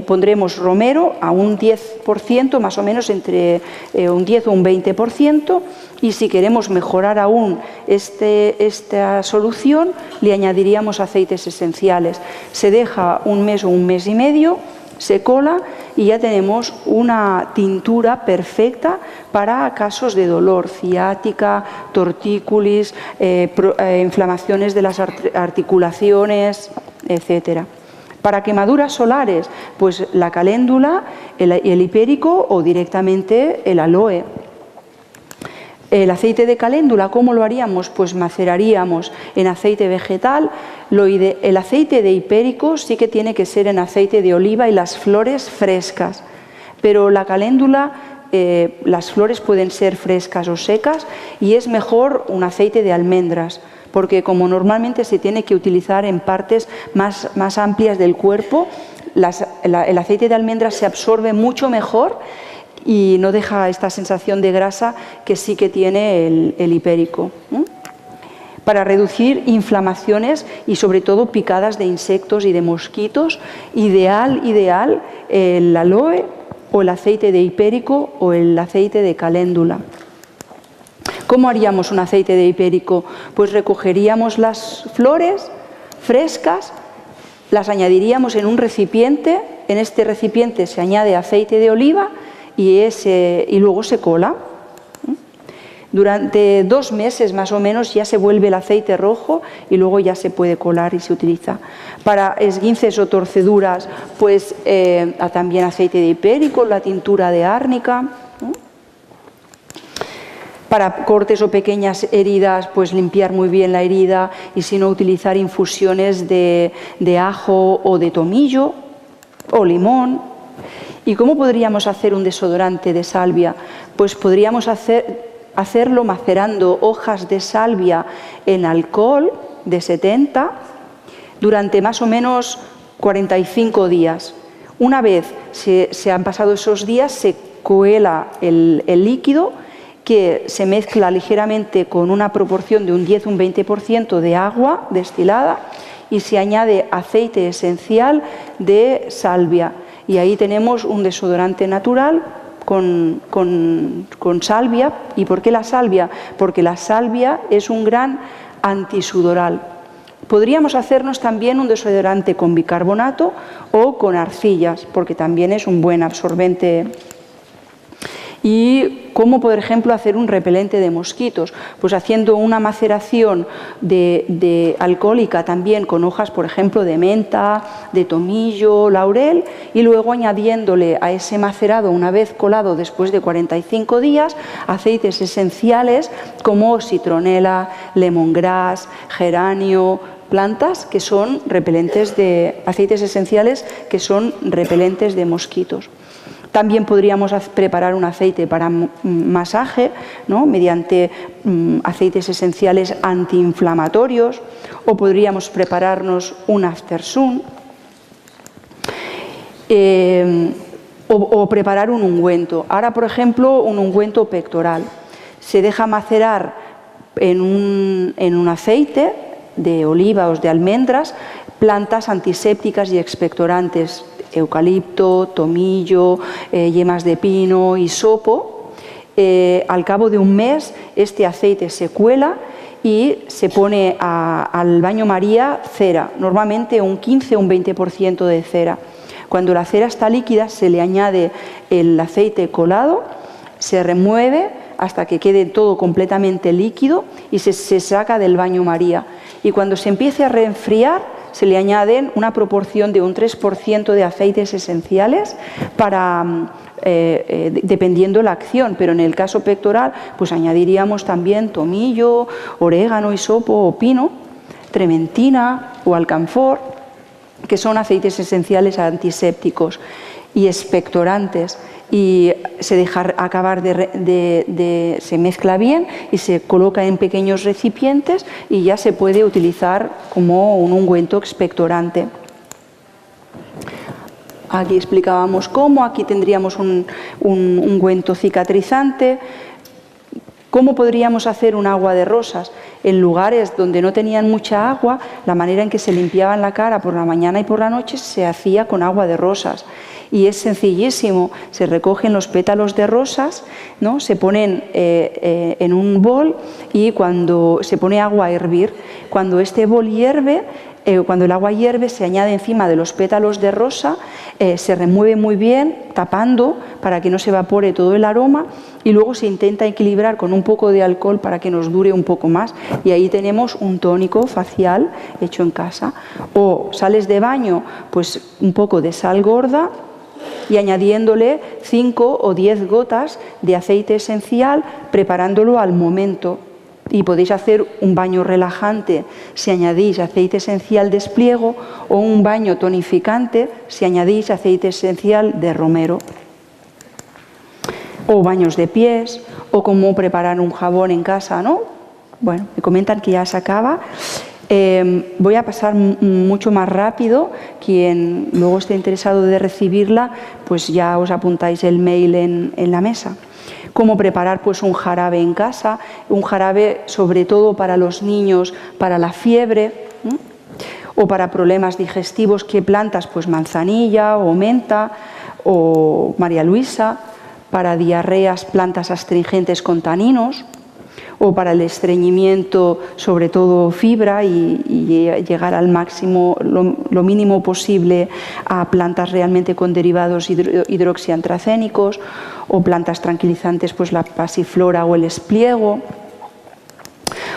pondremos romero a un 10%, más o menos entre un 10 o un 20%, y si queremos mejorar aún esta solución, le añadiríamos aceites esenciales. Se deja un mes o un mes y medio, se cola y ya tenemos una tintura perfecta para casos de dolor, ciática, tortícolis, inflamaciones de las articulaciones, etc. Para quemaduras solares, pues la caléndula, el hipérico o directamente el aloe. El aceite de caléndula, ¿cómo lo haríamos? Pues maceraríamos en aceite vegetal. El aceite de hipérico sí que tiene que ser en aceite de oliva y las flores frescas, pero la caléndula, las flores pueden ser frescas o secas, y es mejor un aceite de almendras, porque como normalmente se tiene que utilizar en partes más amplias del cuerpo, el aceite de almendras se absorbe mucho mejor y no deja esta sensación de grasa que sí que tiene el hipérico. Para reducir inflamaciones y sobre todo picadas de insectos y de mosquitos, ideal el aloe o el aceite de hipérico o el aceite de caléndula. ¿Cómo haríamos un aceite de hipérico? Pues recogeríamos las flores frescas, las añadiríamos en un recipiente, en este recipiente se añade aceite de oliva y luego se cola. Durante 2 meses más o menos ya se vuelve el aceite rojo y luego ya se puede colar y se utiliza. Para esguinces o torceduras, pues también aceite de hipérico, la tintura de árnica. Para cortes o pequeñas heridas, pues limpiar muy bien la herida, y si no, utilizar infusiones de ajo o de tomillo o limón. ¿Y cómo podríamos hacer un desodorante de salvia? Pues podríamos hacerlo macerando hojas de salvia en alcohol de 70 durante más o menos 45 días. Una vez se han pasado esos días, se cuela el líquido, que se mezcla ligeramente con una proporción de un 10 o un 20% de agua destilada y se añade aceite esencial de salvia. Y ahí tenemos un desodorante natural con salvia. ¿Y por qué la salvia? Porque la salvia es un gran antisudoral. Podríamos hacernos también un desodorante con bicarbonato o con arcillas, porque también es un buen absorbente. Y cómo, por ejemplo, hacer un repelente de mosquitos, pues haciendo una maceración de alcohólica también con hojas, por ejemplo, de menta, de tomillo, laurel, y luego añadiéndole a ese macerado, una vez colado después de 45 días, aceites esenciales como citronela, lemongrass, geranio, plantas que son repelentes de aceites esenciales que son repelentes de mosquitos. También podríamos preparar un aceite para masaje, ¿no?, mediante aceites esenciales antiinflamatorios, o podríamos prepararnos un aftersun, o preparar un ungüento. Ahora, por ejemplo, un ungüento pectoral. Se deja macerar en un aceite de oliva o de almendras plantas antisépticas y expectorantes, eucalipto, tomillo, yemas de pino, hisopo. Al cabo de un mes este aceite se cuela y se pone al baño María cera, normalmente un 15 o un 20% de cera. Cuando la cera está líquida se le añade el aceite colado, se remueve hasta que quede todo completamente líquido y se saca del baño María. Y cuando se empiece a reenfriar, se le añaden una proporción de un 3% de aceites esenciales dependiendo la acción, pero en el caso pectoral pues añadiríamos también tomillo, orégano, hisopo o pino, trementina o alcanfor, que son aceites esenciales antisépticos y expectorantes. Y se deja acabar se mezcla bien y se coloca en pequeños recipientes y ya se puede utilizar como un ungüento expectorante. Aquí explicábamos cómo, aquí tendríamos un ungüento cicatrizante. ¿Cómo podríamos hacer un agua de rosas? En lugares donde no tenían mucha agua, la manera en que se limpiaban la cara por la mañana y por la noche se hacía con agua de rosas. Y es sencillísimo, se recogen los pétalos de rosas, ¿no?, se ponen en un bol y cuando se pone agua a hervir, cuando este bol hierve, cuando el agua hierve se añade encima de los pétalos de rosa, se remueve muy bien tapando para que no se evapore todo el aroma y luego se intenta equilibrar con un poco de alcohol para que nos dure un poco más y ahí tenemos un tónico facial hecho en casa. O sales de baño, pues un poco de sal gorda y añadiéndole 5 o 10 gotas de aceite esencial, preparándolo al momento. Y podéis hacer un baño relajante si añadís aceite esencial de espliego o un baño tonificante si añadís aceite esencial de romero. O baños de pies, o cómo preparar un jabón en casa, ¿no? Bueno, me comentan que ya se acaba. Voy a pasar mucho más rápido. Quien luego esté interesado de recibirla, pues ya os apuntáis el mail en la mesa. Cómo preparar pues un jarabe en casa, un jarabe sobre todo para los niños, para la fiebre, o para problemas digestivos. ¿Qué plantas? Pues manzanilla o menta o María Luisa. Para diarreas, plantas astringentes con taninos. O para el estreñimiento, sobre todo fibra y llegar al máximo, lo mínimo posible a plantas realmente con derivados hidroxiantracénicos, o plantas tranquilizantes, pues la pasiflora o el espliego,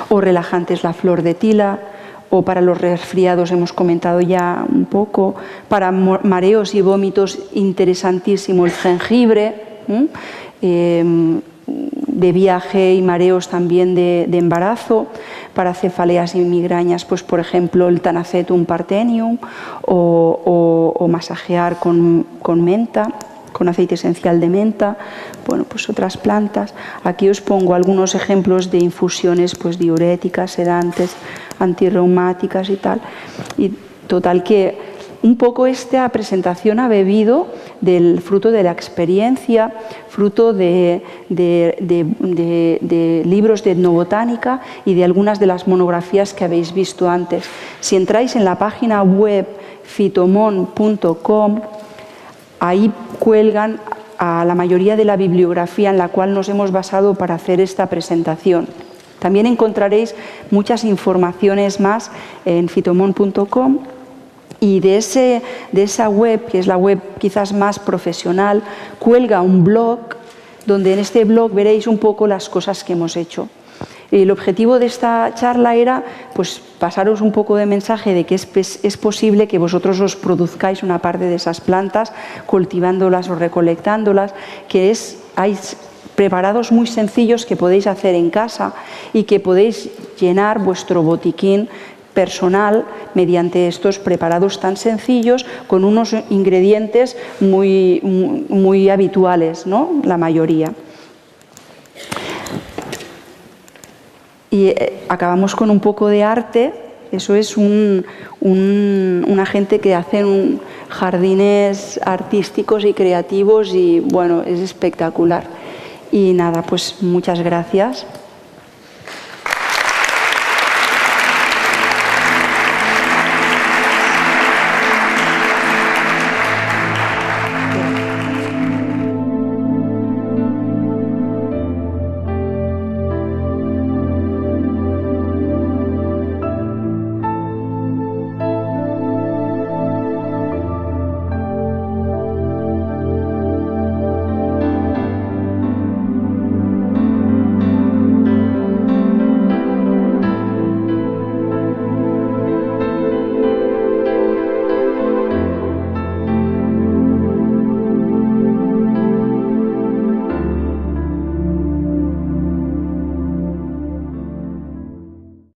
o relajantes la flor de tila, o para los resfriados hemos comentado ya un poco, para mareos y vómitos interesantísimo el jengibre, de viaje y mareos también de embarazo, para cefaleas y migrañas, pues por ejemplo el Tanacetum parthenium, o masajear con menta, con aceite esencial de menta, bueno, pues otras plantas. Aquí os pongo algunos ejemplos de infusiones pues diuréticas, sedantes, antirreumáticas y tal. Y total que un poco esta presentación ha bebido del fruto de la experiencia, fruto de libros de etnobotánica y de algunas de las monografías que habéis visto antes. Si entráis en la página web fitomon.com, ahí cuelgan a la mayoría de la bibliografía en la cual nos hemos basado para hacer esta presentación. También encontraréis muchas informaciones más en fitomon.com. Y de esa web, que es la web quizás más profesional, cuelga un blog, donde en este blog veréis un poco las cosas que hemos hecho. El objetivo de esta charla era pues, pasaros un poco de mensaje de que es posible que vosotros os produzcáis una parte de esas plantas, cultivándolas o recolectándolas, que hay preparados muy sencillos que podéis hacer en casa y que podéis llenar vuestro botiquín personal mediante estos preparados tan sencillos con unos ingredientes muy habituales, ¿no? La mayoría. Y acabamos con un poco de arte. Eso es una gente que hace jardines artísticos y creativos y bueno, es espectacular. Y nada, pues muchas gracias.